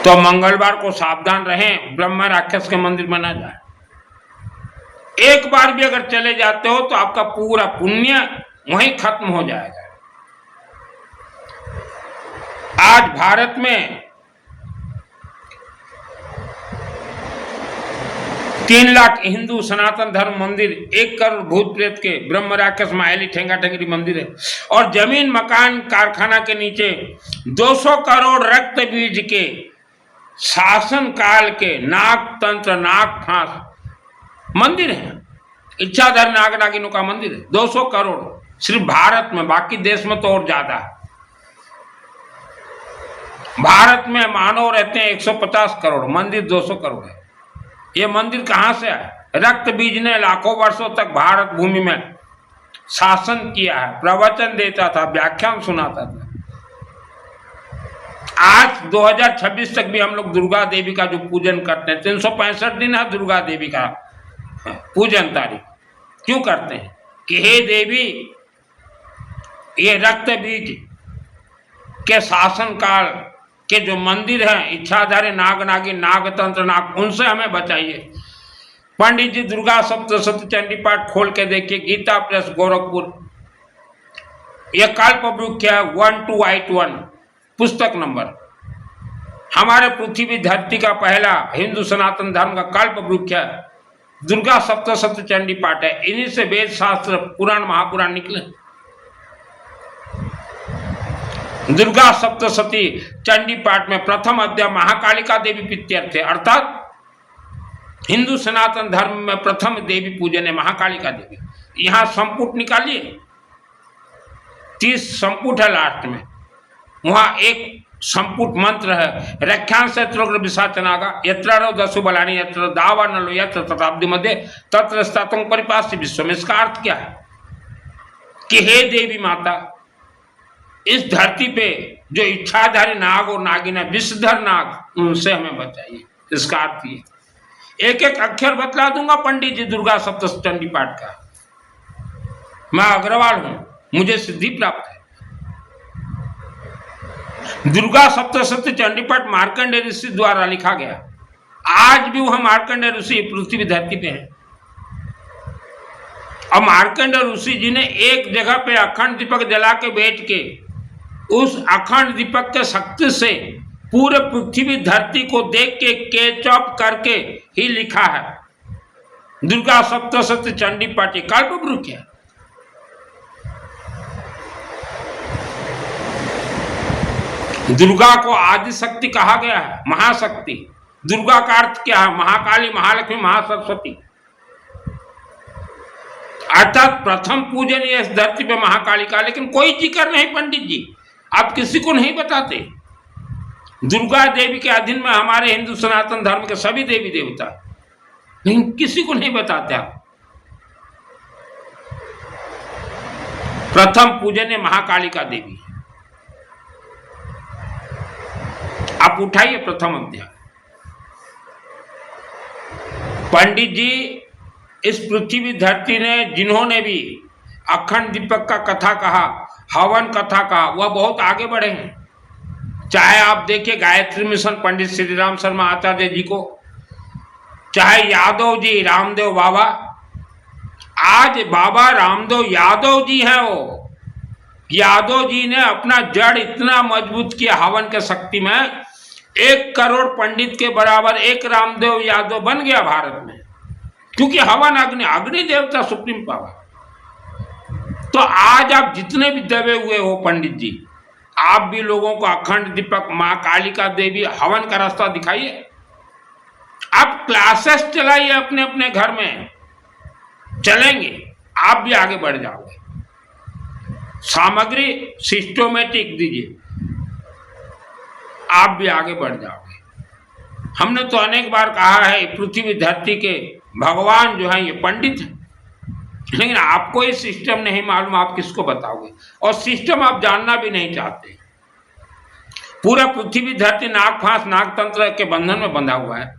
तो मंगलवार को सावधान रहें, ब्रह्म राक्षस के मंदिर में ना जाए। एक बार भी अगर चले जाते हो तो आपका पूरा पुण्य वहीं खत्म हो जाएगा। आज भारत में 3 लाख हिंदू सनातन धर्म मंदिर, 1 करोड़ भूत प्रेत के ब्रह्म राक्षस मायली ठेंगा ठेंगरी मंदिर है और जमीन मकान कारखाना के नीचे 200 करोड़ रक्त बीज के शासन काल के नाग तंत्र नाग फांस मंदिर है। इच्छाधारी नाग नागिनों का मंदिर है। 200 करोड़ सिर्फ भारत में, बाकी देश में तो और ज्यादा है। भारत में मानव रहते हैं 150 करोड़, मंदिर 200 करोड़ है। ये मंदिर कहां से आए? रक्त बीज ने लाखों वर्षों तक भारत भूमि में शासन किया है, प्रवचन देता था, व्याख्यान सुनाता था। आज 2026 तक भी हम लोग दुर्गा देवी का जो पूजन करते हैं, 365 दिन है दुर्गा देवी का पूजन तारीख। क्यों करते हैं? कि हे देवी, ये रक्त बीज के शासन काल के जो मंदिर हैं, इच्छाधारी नाग नागिन नाग तंत्र नाग, उनसे हमें बचाइए। पंडित जी दुर्गा सप्तशती चंडी पाठ खोल के देखिए, गीता प्रेस गोरखपुर, यह कल्प वृक्ष है 1281 पुस्तक नंबर। हमारे पृथ्वी धरती का पहला हिंदू सनातन धर्म का कल्प वृक्ष है दुर्गा सप्तशती चंडी पाठ है। इन्हीं से वेद शास्त्र पुराण महापुराण निकले। दुर्गा सप्तशती चंडी पाठ में प्रथम अध्याय महाकालिका देवी प्रीत्यर्थ है, अर्थात हिंदू सनातन धर्म में प्रथम देवी पूजन है महाकालिका देवी। यहां संपुट निकालिए, 30 संपुट है लास्ट में, वहां एक संपुट मंत्र है रख्यान से त्रोग्र विशाचनागा यत्र दसु बलानी यत्र दावा नलो यत्र शताब्दी मध्य तत्र स्थातुं परिपास्य विश्व में। इसका अर्थ क्या है कि हे देवी माता, इस धरती पे जो इच्छाधारी नाग और नागिन है, विषधर नाग, उनसे हमें बचाइए। इसका अर्थ ये, एक एक अक्षर बतला दूंगा पंडित जी दुर्गा सप्तशती पाठ का। मैं अग्रवाल हूं, मुझे सिद्धि प्राप्त है। दुर्गा सप्तशती चंडी पाठ मार्कंडेय ऋषि द्वारा लिखा गया। आज भी वह मार्कंडेय ऋषि पृथ्वी धरती पे है। और मार्कंडेय ऋषि जी ने एक जगह पे अखंड दीपक जला के बैठ के उस अखंड दीपक के शक्ति से पूरे पृथ्वी धरती को देख के कैचअप करके ही लिखा है। दुर्गा सप्तशती चंडी पाठ कल्प वृक्ष है। दुर्गा को आदि शक्ति कहा गया है, महाशक्ति। दुर्गा का अर्थ क्या है? महाकाली, महालक्ष्मी, महासरस्वती, अर्थात प्रथम पूजन इस धरती पे महाकाली का। लेकिन कोई जिक्र नहीं पंडित जी, आप किसी को नहीं बताते। दुर्गा देवी के अधीन में हमारे हिंदू सनातन धर्म के सभी देवी देवता, लेकिन किसी को नहीं बताते आप। प्रथम पूजन है महाकालिका देवी। आप उठाइए प्रथम अध्याय। पंडित जी, इस पृथ्वी धरती ने जिन्होंने भी अखंड दीपक का कथा कहा, हवन कथा कहा, वह बहुत आगे बढ़े हैं। चाहे आप देखिए गायत्री मिशन पंडित श्री राम शर्मा आचार्य जी को, चाहे यादव जी रामदेव बाबा, आज बाबा रामदेव यादव जी हैं। वो यादव जी ने अपना जड़ इतना मजबूत किया हवन के शक्ति में, 1 करोड़ पंडित के बराबर एक रामदेव यादव बन गया भारत में, क्योंकि हवन अग्नि देवता सुप्रीम पावर। तो आज आप जितने भी दबे हुए हो पंडित जी, आप भी लोगों को अखंड दीपक, मां कालिका देवी, हवन का रास्ता दिखाइए। आप क्लासेस चलाइए अपने अपने घर में, चलेंगे आप भी आगे बढ़ जाओगे। सामग्री सिस्टोमेटिक दीजिए, आप भी आगे बढ़ जाओगे। हमने तो अनेक बार कहा है पृथ्वी धरती के भगवान जो है ये पंडित हैं, लेकिन आपको ये सिस्टम नहीं मालूम, आप किसको बताओगे? और सिस्टम आप जानना भी नहीं चाहते। पूरा पृथ्वी धरती नाग फांस नाग तंत्र के बंधन में बंधा हुआ है।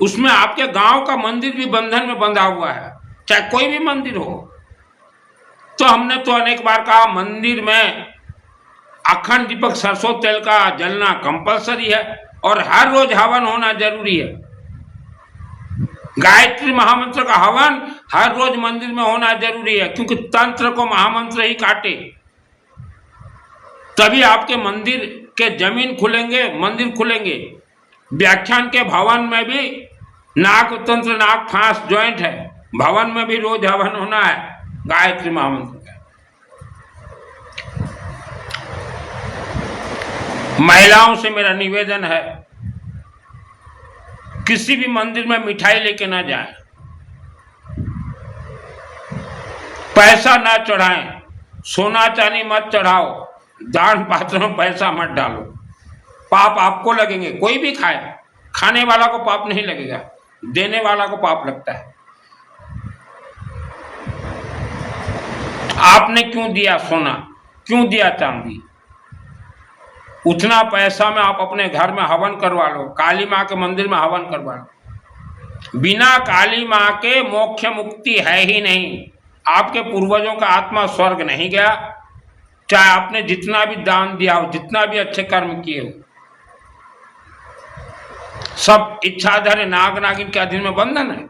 उसमें आपके गांव का मंदिर भी बंधन में बंधा हुआ है, चाहे कोई भी मंदिर हो। तो हमने तो अनेक बार कहा मंदिर में अखंड दीपक सरसों तेल का जलना कंपलसरी है और हर रोज हवन होना जरूरी है। गायत्री महामंत्र का हवन हर रोज मंदिर में होना जरूरी है, क्योंकि तंत्र को महामंत्र ही काटे, तभी आपके मंदिर के जमीन खुलेंगे, मंदिर खुलेंगे। व्याख्यान के भवन में भी नाग तंत्र नाग फांस ज्वाइंट है, भवन में भी रोज हवन होना है गायत्री महामंत्र का। महिलाओं से मेरा निवेदन है, किसी भी मंदिर में मिठाई लेके ना जाएं, पैसा ना चढ़ाएं, सोना चांदी मत चढ़ाओ, दान पात्र में पैसा मत डालो, पाप आपको लगेंगे। कोई भी खाए, खाने वाला को पाप नहीं लगेगा, देने वाला को पाप लगता है। आपने क्यों दिया सोना, क्यों दिया चांदी? उतना पैसा में आप अपने घर में हवन करवा लो, काली माँ के मंदिर में हवन करवा लो। बिना काली माँ के मोक्ष मुक्ति है ही नहीं। आपके पूर्वजों का आत्मा स्वर्ग नहीं गया, चाहे आपने जितना भी दान दिया हो, जितना भी अच्छे कर्म किए हो, सब इच्छाधारी नाग नागिन के अधीन में बंधन है।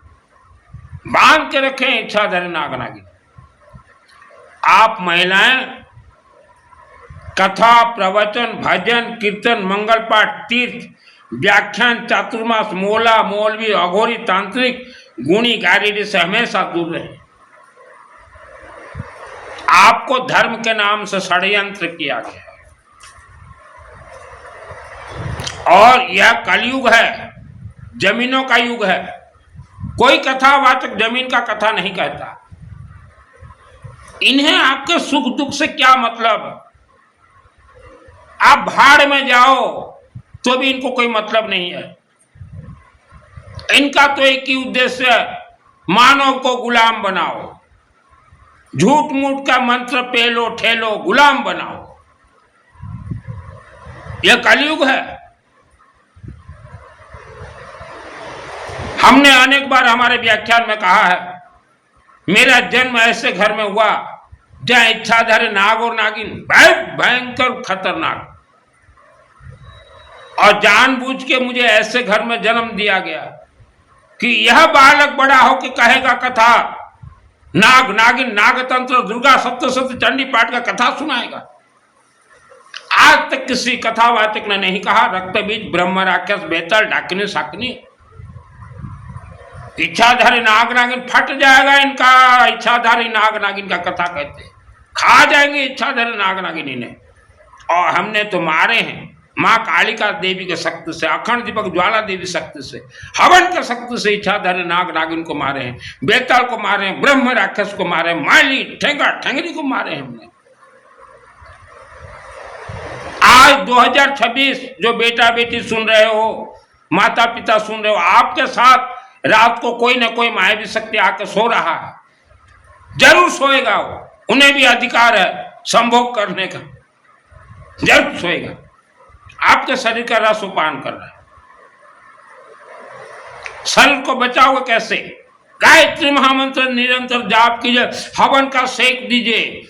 बांध के रखें इच्छाधारी नाग नागिन। आप महिलाएं कथा, प्रवचन, भजन, कीर्तन, मंगल पाठ, तीर्थ, व्याख्यान, चातुर्मास, मोला, मौलवी, अघोरी, तांत्रिक, गुणी, गारीडी से हमेशा दूर रहे। आपको धर्म के नाम से षड्यंत्र किया गया और यह कलयुग है, जमीनों का युग है। कोई कथावाचक जमीन का कथा नहीं कहता। इन्हें आपके सुख दुख से क्या मतलब? आप भाड़ में जाओ तो भी इनको कोई मतलब नहीं है। इनका तो एक ही उद्देश्य है, मानव को गुलाम बनाओ, झूठ मूठ का मंत्र पेलो ठेलो, गुलाम बनाओ। यह कलयुग है। हमने अनेक बार हमारे व्याख्यान में कहा है, मेरा जन्म ऐसे घर में हुआ जहां इच्छाधारी नाग और नागिन भयंकर खतरनाक, और जानबूझ के मुझे ऐसे घर में जन्म दिया गया कि यह बालक बड़ा होकर कहेगा कथा, नाग नागिन नागतंत्र दुर्गा सप्तशती चंडी पाठ का कथा सुनाएगा। आज तक किसी कथावाचक ने नहीं कहा रक्त बीज ब्रह्म राक्षस बेताल डाकिनी शाकिनी। इच्छाधारी नाग नागिन फट जाएगा इनका, इच्छाधारी नाग नागिन का कथा कहते, खा जाएंगे इच्छाधारी नाग नागिन इन्हें। और हमने तो मारे हैं माँ कालिका देवी के शक्ति से, अखंड दीपक ज्वाला देवी शक्ति से, हवन के शक्ति से इच्छाधारी नाग नागिन को मारे हैं, बेताल को मारे हैं, ब्रह्म राक्षस को मारे हैं, माली ठेंगा ठेंगरी को मारे हैं हमने। आज 2026 जो बेटा बेटी सुन रहे हो, माता पिता सुन रहे हो, आपके साथ रात को कोई ना कोई मायावी शक्ति आकर सो रहा है, जरूर सोएगा वो, उन्हें भी अधिकार है संभोग करने का, जरूर सोएगा। आपके शरीर का रस उपान कर रहा है। शरीर को बचाओगे कैसे? गायत्री महामंत्र निरंतर जाप कीजिए, हवन का सेक दीजिए।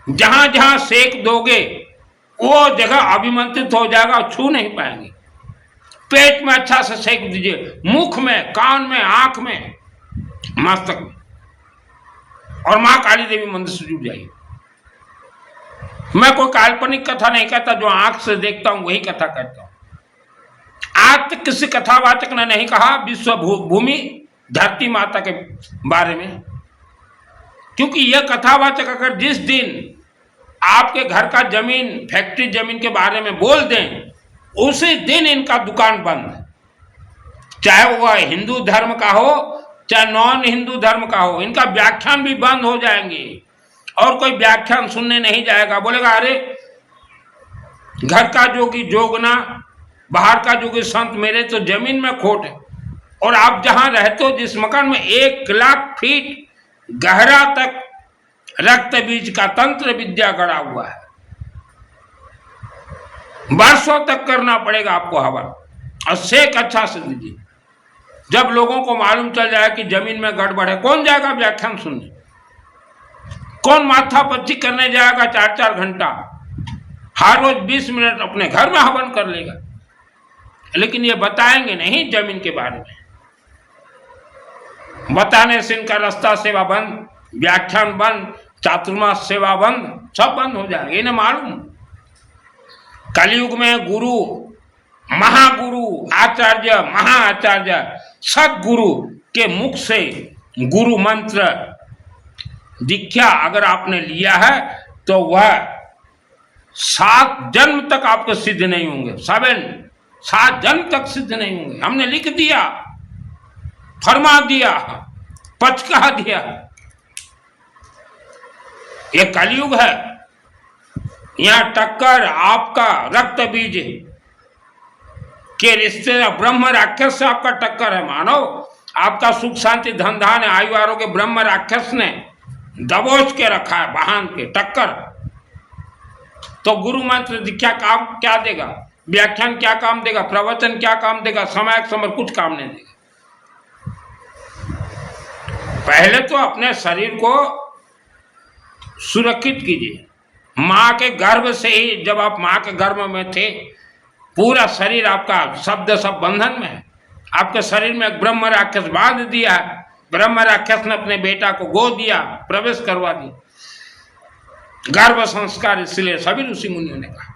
जहां जहां सेक दोगे वो जगह अभिमंत्रित हो जाएगा, छू नहीं पाएंगे। पेट में अच्छा से सेक दीजिए, मुख में, कान में, आंख में, मस्तक में, और मां काली देवी मंदिर से जुड़ जाइए। मैं कोई काल्पनिक कथा नहीं कहता, जो आंख से देखता हूं वही कथा कहता हूं। आज तक किसी कथावाचक ने नहीं कहा विश्व भूमि धरती माता के बारे में, क्योंकि यह कथावाचक अगर जिस दिन आपके घर का जमीन, फैक्ट्री जमीन के बारे में बोल दें, उसी दिन इनका दुकान बंद, चाहे वह हिंदू धर्म का हो चाहे नॉन हिंदू धर्म का हो। इनका व्याख्यान भी बंद हो जाएंगे और कोई व्याख्यान सुनने नहीं जाएगा। बोलेगा अरे घर का जोगी जोगना, बाहर का जोगी संत, मेरे तो जमीन में खोट है। और आप जहां रहते हो, जिस मकान में 1 लाख फीट गहरा तक रक्त बीज का तंत्र विद्या गड़ा हुआ है, वर्षों तक करना पड़ेगा आपको हवन, और सेक अच्छा से दीजिए। जब लोगों को मालूम चल जाए कि जमीन में गड़बड़ है, कौन जाएगा व्याख्यान सुनने? कौन माथा पच्ची करने जाएगा 4-4 घंटा? हर रोज 20 मिनट अपने घर में हवन कर लेगा, लेकिन ये बताएंगे नहीं जमीन के बारे में। बताने से इनका रास्ता सेवा बंद, व्याख्यान बंद, चातुर्मास सेवा बंद, सब बंद हो जाएगा। इन्हें मालूम कलयुग में गुरु, महागुरु, आचार्य, महाआचार्य, सदगुरु के मुख से गुरु मंत्र दीक्षा अगर आपने लिया है तो वह 7 जन्म तक आपको सिद्ध नहीं होंगे। 7 जन्म तक सिद्ध नहीं होंगे। हमने लिख दिया, फरमा दिया, पचका दिया। यह कलयुग है। यहां टक्कर आपका रक्त बीज के रिश्ते, ब्रह्म राक्षस से आपका टक्कर है। मानो आपका सुख शांति धन धान आयु आरोग्य ब्रह्म राक्षस ने दबोच के रखा है, बहान के टक्कर। तो गुरु मंत्र दीक्षा काम क्या देगा? व्याख्यान क्या काम देगा? प्रवचन क्या काम देगा? समय कुछ काम नहीं देगा। पहले तो अपने शरीर को सुरक्षित कीजिए। माँ के गर्भ से ही, जब आप माँ के गर्भ में थे, पूरा शरीर आपका शब्द सब बंधन में है। आपके शरीर में ब्रह्म राक्षस बांध दिया है। ब्रह्म राक्षस ने अपने बेटा को गोद दिया, प्रवेश करवा दिया। गर्भ संस्कार, इसलिए सभी ऋषि मुनियों ने कहा।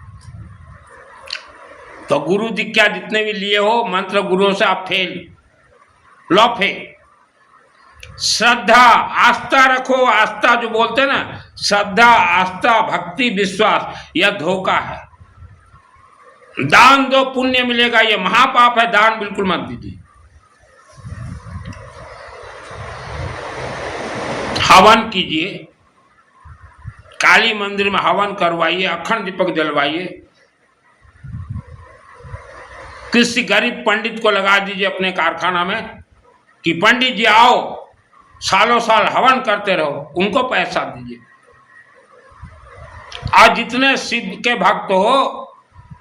तो गुरु दीक्षा जितने भी लिए हो, मंत्र गुरुओं से आप फेल, लौफे। श्रद्धा आस्था रखो, आस्था जो बोलते हैं ना, श्रद्धा आस्था भक्ति विश्वास, यह धोखा है। दान दो पुण्य मिलेगा, यह महापाप है, दान बिल्कुल मत दीजिए। हवन कीजिए, काली मंदिर में हवन करवाइए, अखंड दीपक जलवाइए, किसी गरीब पंडित को लगा दीजिए अपने कारखाना में कि पंडित जी आओ, सालों साल हवन करते रहो, उनको पैसा दीजिए। आज जितने शिव के भक्त हो,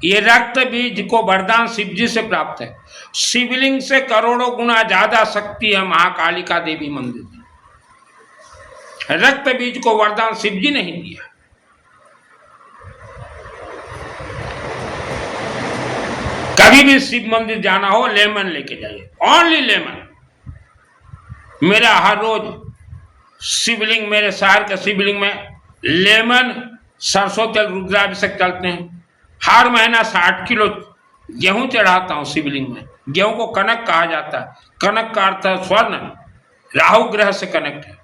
ये रक्त बीज को वरदान शिव जी से प्राप्त है। शिवलिंग से करोड़ों गुना ज्यादा शक्ति है महाकालिका देवी मंदिर। रक्त बीज को वरदान शिव जी नहीं दिया। कभी भी शिव मंदिर जाना हो, लेमन लेके जाइए, ओनली लेमन। मेरा हर रोज शिवलिंग, मेरे शहर के शिवलिंग में लेमन, सरसों तेल, रुद्राभिषेक चलते हैं। हर महीना 60 किलो गेहूं चढ़ाता हूं शिवलिंग में। गेहूं को कनक कहा जाता है। कनक का अर्थ है स्वर्ण, राहु ग्रह से कनेक्ट है।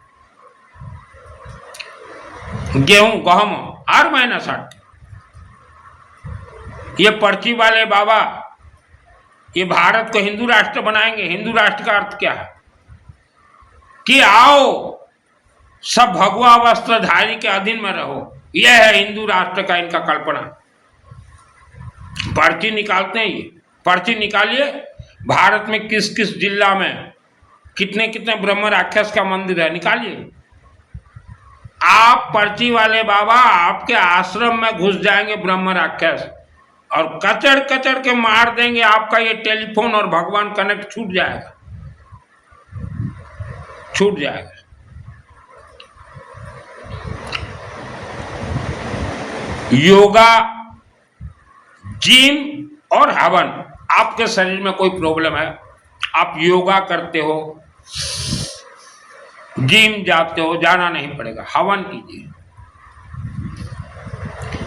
गेहूं गहम हर महीना 60। ये पर्ची वाले बाबा ये भारत को हिंदू राष्ट्र बनाएंगे। हिंदू राष्ट्र का अर्थ क्या है कि आओ सब भगवा वस्त्रधारी के अधीन में रहो। यह है हिंदू राष्ट्र का इनका कल्पना। पर्ची निकालते हैं, ये पर्ची निकालिए, भारत में किस किस जिला में कितने कितने ब्रह्म राक्षस का मंदिर है, निकालिए। आप पर्ची वाले बाबा आपके आश्रम में घुस जाएंगे ब्रह्म राक्षस और कचड़ कचड़ के मार देंगे। आपका ये टेलीफोन और भगवान कनेक्ट छूट जाएगा, छूट जाएगा। योगा, जिम और हवन। आपके शरीर में कोई प्रॉब्लम है, आप योगा करते हो, जिम जाते हो, जाना नहीं पड़ेगा, हवन कीजिए।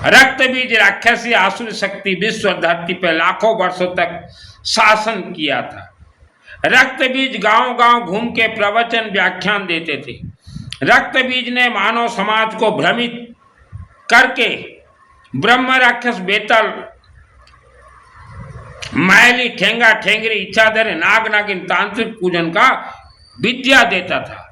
रक्त बीज राक्षसी आसुर शक्ति विश्व धरती पर लाखों वर्षों तक शासन किया था। रक्त बीज गांव गांव घूम के प्रवचन व्याख्यान देते थे। रक्त बीज ने मानव समाज को भ्रमित करके ब्रह्म राक्षस, बेतल, मैली, ठेंगा ठेंगरी, इच्छाधर, नाग नागिन, तांत्रिक पूजन का विद्या देता था।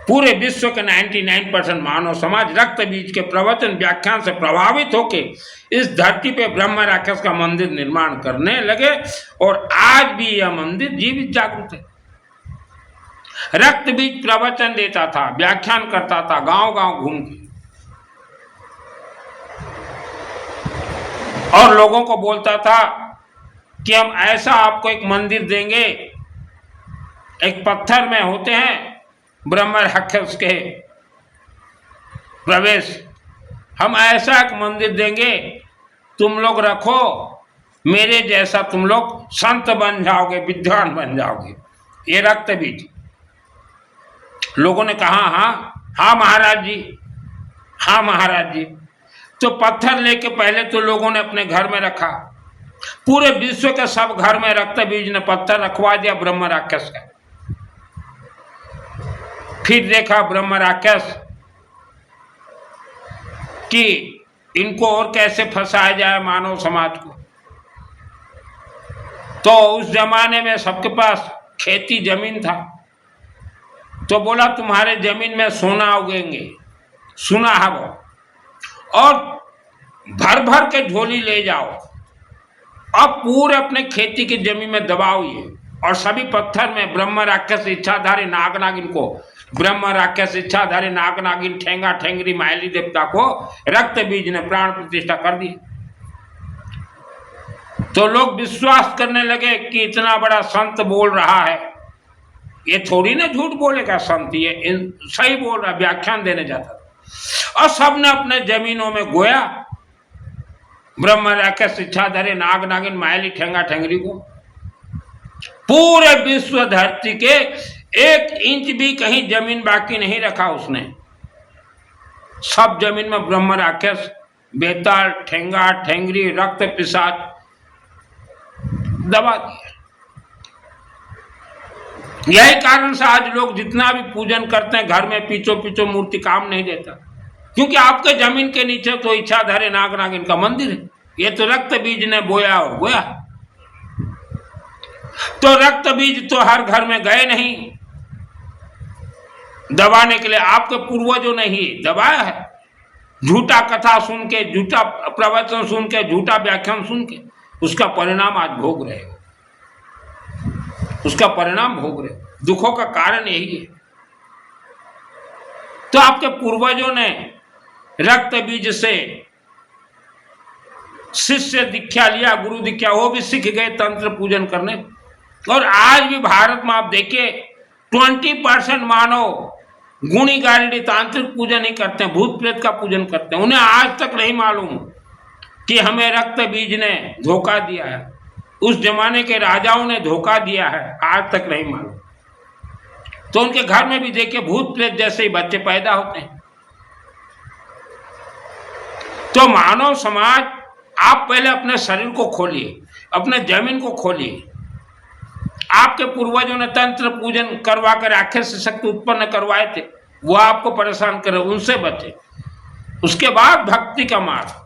पूरे विश्व के 99% मानव समाज रक्त बीज के प्रवचन व्याख्यान से प्रभावित होकर इस धरती पे ब्रह्म राक्षस का मंदिर निर्माण करने लगे और आज भी यह मंदिर जीवित जागृत है। रक्त बीज प्रवचन देता था, व्याख्यान करता था, गांव गांव घूम के, और लोगों को बोलता था कि हम ऐसा आपको एक मंदिर देंगे, एक पत्थर में होते हैं ब्रह्म राक्षस के प्रवेश, हम ऐसा एक मंदिर देंगे, तुम लोग रखो, मेरे जैसा तुम लोग संत बन जाओगे, विद्वान बन जाओगे। ये रक्त बीज। लोगों ने कहा हाँ महाराज जी, हाँ महाराज जी। तो पत्थर लेके पहले तो लोगों ने अपने घर में रखा। पूरे विश्व के सब घर में रक्त बीज ने पत्थर रखवा दिया ब्रह्म राक्षस का। फिर देखा ब्रह्म राक्षस कि इनको और कैसे फंसाया जाए मानव समाज को। तो उस जमाने में सबके पास खेती जमीन था, तो बोला तुम्हारे जमीन में सोना उगेंगे, सुना है वो, और भर भर के झोली ले जाओ। अब पूरे अपने खेती की जमीन में दबाओ ये, और सभी पत्थर में ब्रह्म राक्षस, इच्छाधारी नाग नागिन को, ब्रह्म राक्षस, इच्छाधारी नाग नागिन, ठेंगा ठेंगरी, मायली देवता को रक्त बीज ने प्राण प्रतिष्ठा कर दी। तो लोग विश्वास करने लगे कि इतना बड़ा संत बोल रहा है, ये थोड़ी ना झूठ बोलेगा संत, ये सही बोल रहा, व्याख्यान देने जाता था। और सबने अपने जमीनों में गोया ब्रह्म राक्षस, इच्छाधारी नाग नागिन, मायली, ठेंगा ठेंगरी को। पूरे विश्व धरती के 1 इंच भी कहीं जमीन बाकी नहीं रखा उसने। सब जमीन में ब्रह्म राक्षस, बेताल, ठेंगा, ठेंगरी, रक्त पिशाच दबा दिया। यही कारण से आज लोग जितना भी पूजन करते हैं घर में पीछो पीछो मूर्ति काम नहीं देता, क्योंकि आपके जमीन के नीचे तो इच्छाधारी नाग नागिन का मंदिर है। ये तो रक्त बीज ने बोया और बोया, तो रक्त बीज तो हर घर में गए नहीं दबाने के लिए, आपके पूर्वजों ने ही दबाया है। झूठा कथा सुन के, झूठा प्रवचन सुन के, झूठा व्याख्यान सुन के उसका परिणाम आज भोग रहे हो, उसका परिणाम भोग रहे हो। दुखों का कारण यही है। तो आपके पूर्वजों ने रक्त बीज से शिष्य दीक्षा लिया, गुरु दीक्षा, वो भी सीख गए तंत्र पूजन करने। और आज भी भारत में आप देखिए 20% मानव गुणी गारडी तांत्रिक पूजन ही करते हैं, भूत प्रेत का पूजन करते हैं। उन्हें आज तक नहीं मालूम कि हमें रक्त बीज ने धोखा दिया है, उस जमाने के राजाओं ने धोखा दिया है, आज तक नहीं मालूम। तो उनके घर में भी देखिए भूत प्रेत जैसे ही बच्चे पैदा होते हैं। तो मानव समाज, आप पहले अपने शरीर को खोलिए, अपने जमीन को खोलिए। आपके पूर्वजों ने तंत्र पूजन करवा कर राक्षस से शक्ति उत्पन्न करवाए थे, वो आपको परेशान करे, उनसे बचे। उसके बाद भक्ति का मार्ग।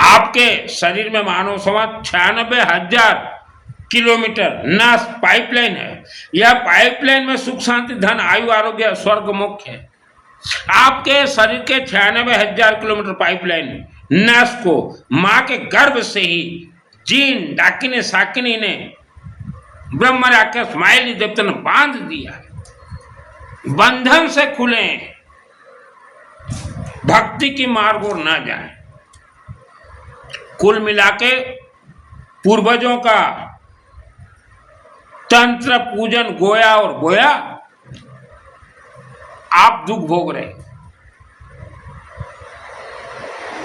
आपके शरीर में मानव समाज 96,000 किलोमीटर न पाइपलाइन है। यह पाइपलाइन में सुख शांति धन आयु आरोग्य स्वर्ग मोक्ष है। आपके शरीर के 96,000 किलोमीटर पाइपलाइन नस को मां के गर्भ से ही जीन डाकिनी साकिनी ने ब्रह्म राक्षस माइली देवता ने बांध दिया। बंधन से खुले, भक्ति की मार्ग और न जाए। कुल मिलाके पूर्वजों का तंत्र पूजन गोया और बोया, आप दुख भोग रहे।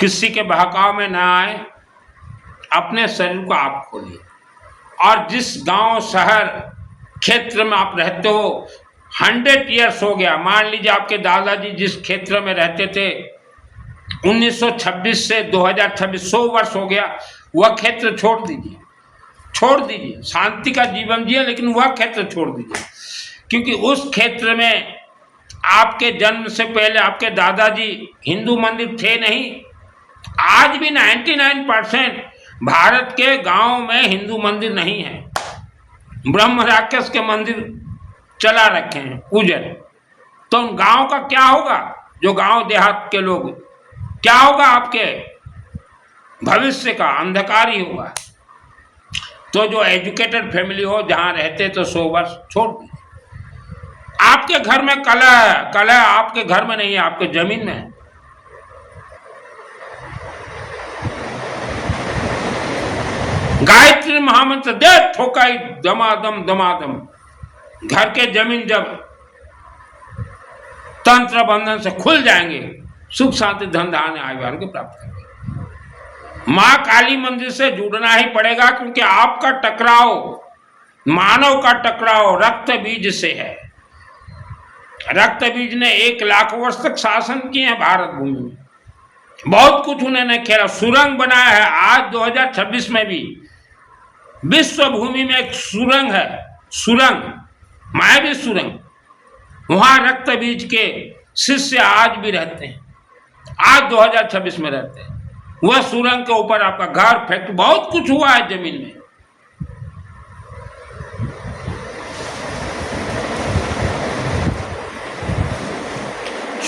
किसी के बहकाव में ना आए, अपने शरीर को आप खोलिए। और जिस गांव शहर क्षेत्र में आप रहते हो 100 ईयर्स हो गया, मान लीजिए आपके दादाजी जिस क्षेत्र में रहते थे 1926 से 2026 100 वर्ष हो गया, वह क्षेत्र छोड़ दीजिए, छोड़ दीजिए। शांति का जीवन जिए, लेकिन वह क्षेत्र छोड़ दीजिए, क्योंकि उस क्षेत्र में आपके जन्म से पहले आपके दादाजी हिंदू मंदिर थे नहीं। आज भी 99% भारत के गांव में हिंदू मंदिर नहीं है, ब्रह्म राक्षस के मंदिर चला रखे हैं पूजन। तो उन गांव का क्या होगा, जो गांव देहात के लोग, क्या होगा आपके भविष्य का? अंधकार ही होगा। तो जो एजुकेटेड फैमिली हो, जहां रहते तो 100 वर्ष छोड़ दीजिए। आपके घर में कला है, कला आपके घर में नहीं है, आपके जमीन में है। गायत्री महामंत्र दे ठोकाई दमादम दमादम, घर के जमीन जब तंत्र बंधन से खुल जाएंगे, सुख शांति धन धान्य आयु आरोग्य प्राप्त करेंगे। मां काली मंदिर से जुड़ना ही पड़ेगा, क्योंकि आपका टकराव, मानव का टकराव रक्त बीज से है। रक्त बीज ने 1 लाख वर्ष तक शासन किए हैं भारत भूमि में, बहुत कुछ उन्होंने खेला, सुरंग बनाया है। आज 2026 में भी विश्व भूमि में एक सुरंग है, सुरंग, मायावी सुरंग, वहां रक्त बीज के शिष्य आज भी रहते हैं, आज 2026 में रहते हैं। वह सुरंग के ऊपर आपका घर, फैक्ट्री, बहुत कुछ हुआ है जमीन में।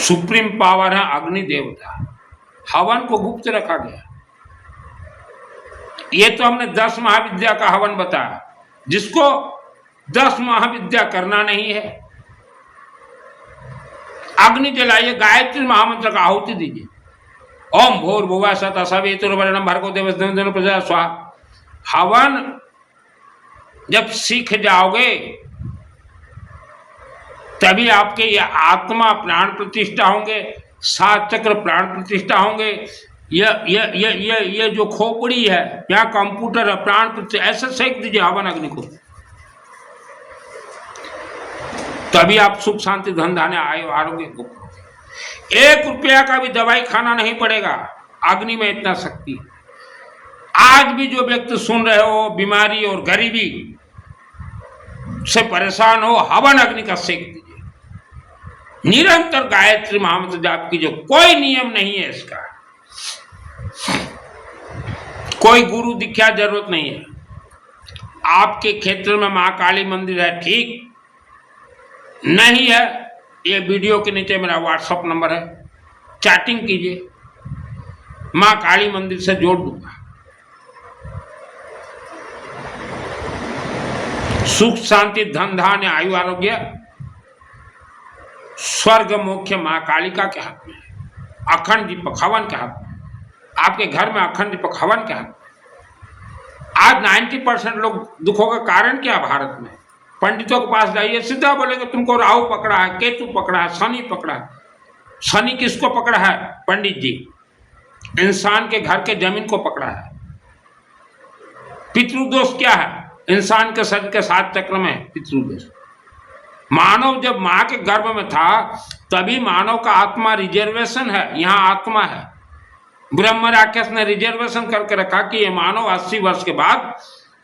सुप्रीम पावर है अग्नि देवता, हवन को गुप्त रखा गया। ये तो हमने 10 महाविद्या का हवन बताया, जिसको 10 महाविद्या करना नहीं है, अग्नि जलाइए, गायत्री महामंत्र का आहुति दीजिए। ओम भूर्भुवः स्वः सवितुर्वरेण्यं भर्गो देवस्य प्रचोदयात् स्वाहा। हवन जब सीख जाओगे तभी आपके ये आत्मा प्राण प्रतिष्ठा होंगे, 7 चक्र प्राण प्रतिष्ठा होंगे। ये जो खोपड़ी है, यहाँ कंप्यूटर है, प्राण प्रतिष्ठा, ऐसे सेक दीजिए हवन अग्नि को। तभी आप सुख शांति धन धान्य आरोग्य को 1 रुपया का भी दवाई खाना नहीं पड़ेगा। अग्नि में इतना शक्ति। आज भी जो व्यक्ति सुन रहे हो बीमारी और गरीबी से परेशान हो, हवन अग्नि का सेक दीजिए। निरंतर गायत्री महामंत्र जाप कीजिए। कोई नियम नहीं है इसका, कोई गुरु दीक्षा जरूरत नहीं है। आपके क्षेत्र में मां काली मंदिर है, ठीक नहीं है, ये वीडियो के नीचे मेरा व्हाट्सएप नंबर है, चैटिंग कीजिए, मां काली मंदिर से जोड़ दूंगा। सुख शांति धन धान्य आयु आरोग्य स्वर्ग मोक्ष मां कालिका के हाथ में है। अखंड दीपक हवन के हाथ में। आपके घर में अखंड दीपक हवन के हाथ में। आज 90% लोग दुखों का कारण क्या भारत में? पंडितों के पास जाइए, सीधा बोलेंगे तुमको राहु पकड़ा है, केतु पकड़ा है, शनि पकड़ा है। शनि किसको पकड़ा है? पंडित जी। इंसान के घर के जमीन को पकड़ा है। पितृदोष क्या है? इंसान के शरीर के 7 चक्र में पितृदोष। मानव जब मां के गर्भ में था तभी मानव का आत्मा रिजर्वेशन है, यहाँ आत्मा है। ब्रह्म राक्षस ने रिजर्वेशन करके रखा कि ये मानव 80 वर्ष के बाद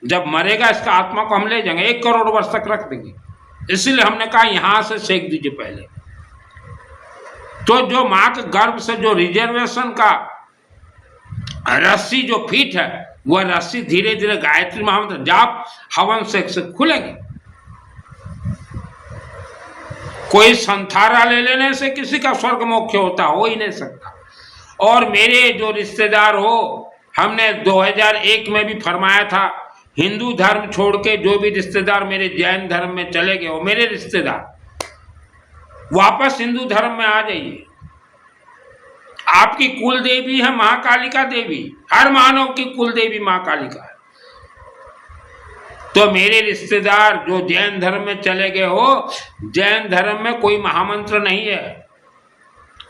जब मरेगा इसका आत्मा को हम ले जाएंगे, 1 करोड़ वर्ष तक रख देंगे। इसलिए हमने कहा यहां से सेक दीजिए पहले। तो जो मां के गर्भ से जो रिजर्वेशन का रस्सी जो फिट है, वह रस्सी धीरे धीरे गायत्री महामंत्र जाप हवन से खुलेगी। कोई संथारा ले लेने से किसी का स्वर्ग मोक्ष होता हो ही नहीं सकता। और मेरे जो रिश्तेदार हो, हमने 2001 में भी फरमाया था, हिंदू धर्म छोड़ के जो भी रिश्तेदार मेरे जैन धर्म में चले गए हो, मेरे रिश्तेदार वापस हिंदू धर्म में आ जाइए। आपकी कुल देवी है महाकालिका देवी, हर मानव की कुल देवी मां कालिका है। तो मेरे रिश्तेदार जो जैन धर्म में चले गए हो, जैन धर्म में कोई महामंत्र नहीं है,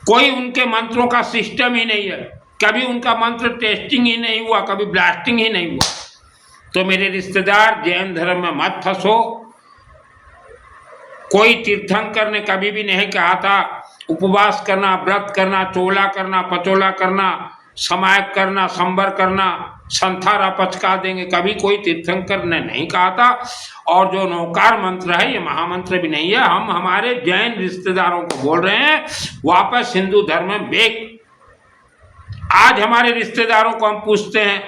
कोई उनके मंत्रों का सिस्टम ही नहीं है, कभी उनका मंत्र टेस्टिंग ही नहीं हुआ, कभी ब्लास्टिंग ही नहीं हुआ। तो मेरे रिश्तेदार जैन धर्म में मत फंसो। कोई तीर्थंकर ने कभी भी नहीं कहा था उपवास करना, व्रत करना, चोला करना, पचोला करना, समायक करना, संबर करना, संथारा पचका देंगे, कभी कोई तीर्थंकर ने नहीं कहा था। और जो नौकार मंत्र है ये महामंत्र भी नहीं है। हम हमारे जैन रिश्तेदारों को बोल रहे हैं वापस हिंदू धर्म में बेक। आज हमारे रिश्तेदारों को हम पूछते हैं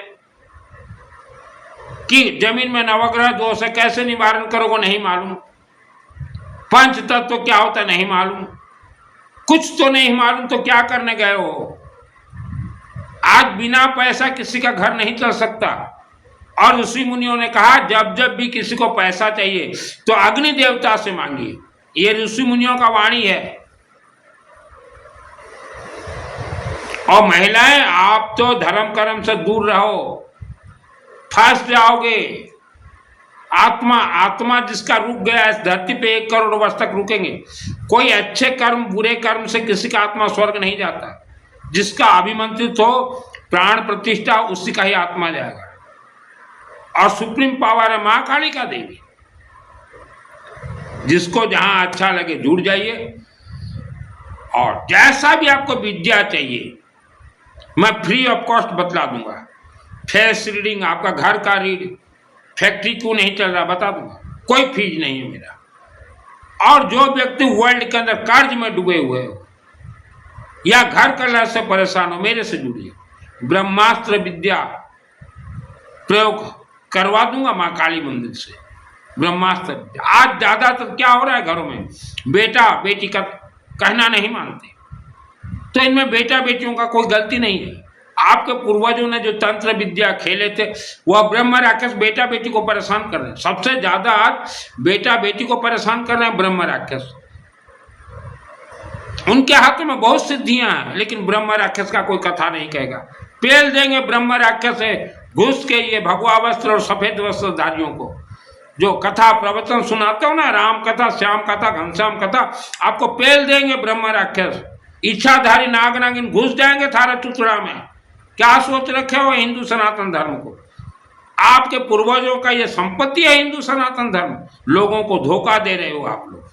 कि जमीन में नवग्रह दोष है, कैसे निवारण करोगे? नहीं मालूम। पंच तत्व क्या होता है? नहीं मालूम। कुछ तो नहीं मालूम, तो क्या करने गए हो? आज बिना पैसा किसी का घर नहीं चल सकता। और ऋषि मुनियों ने कहा जब जब भी किसी को पैसा चाहिए तो अग्नि देवता से मांगिए। ये ऋषि मुनियों का वाणी है। और महिलाएं, आप तो धर्म कर्म से दूर रहो, फंस जाओगे। आत्मा जिसका रुक गया इस धरती पे 1 करोड़ वर्ष तक रुकेंगे। कोई अच्छे कर्म बुरे कर्म से किसी का आत्मा स्वर्ग नहीं जाता। जिसका अभिमंत्रित हो प्राण प्रतिष्ठा, उसी का ही आत्मा जाएगा। और सुप्रीम पावर है मां कालिका देवी। जिसको जहां अच्छा लगे जुड़ जाइए। और जैसा भी आपको विद्या चाहिए मैं फ्री ऑफ कॉस्ट बतला दूंगा। फेस रीडिंग, आपका घर का रीड, फैक्ट्री क्यों नहीं चल रहा बता दूंगा, कोई फीस नहीं है मेरा। और जो व्यक्ति वर्ल्ड के अंदर कर्ज में डूबे हुए हो या घर कलह से परेशान हो, मेरे से जुड़िए। ब्रह्मास्त्र विद्या प्रयोग करवा दूंगा मां काली मंदिर से। ब्रह्मास्त्र विद्या आज ज्यादातर क्या हो रहा है, घरों में बेटा बेटी का कहना नहीं मानते। तो इनमें बेटा बेटियों का कोई गलती नहीं है। आपके पूर्वजों ने जो तंत्र विद्या खेले थे वह ब्रह्म राक्षस बेटा बेटी को परेशान कर रहे हैं। सबसे ज्यादा आज बेटा बेटी को परेशान कर रहे हैं ब्रह्म राक्षस। उनके हाथों में बहुत सिद्धियां हैं, लेकिन ब्रह्म राक्षस का कोई कथा नहीं कहेगा। पेल देंगे ब्रह्म राक्षस है घुस के ये भगवा वस्त्र और सफेद वस्त्रधारियों को। जो कथा प्रवचन सुनाते हो ना, राम कथा, श्याम कथा, घनश्याम कथा, आपको पेल देंगे ब्रह्म राक्षस। इच्छाधारी नाग नागिन घुस जाएंगे थारा चुचड़ा में। क्या सोच रखे हो हिंदू सनातन धर्म को? आपके पूर्वजों का ये संपत्ति है हिंदू सनातन धर्म। लोगों को धोखा दे रहे हो आप लोग।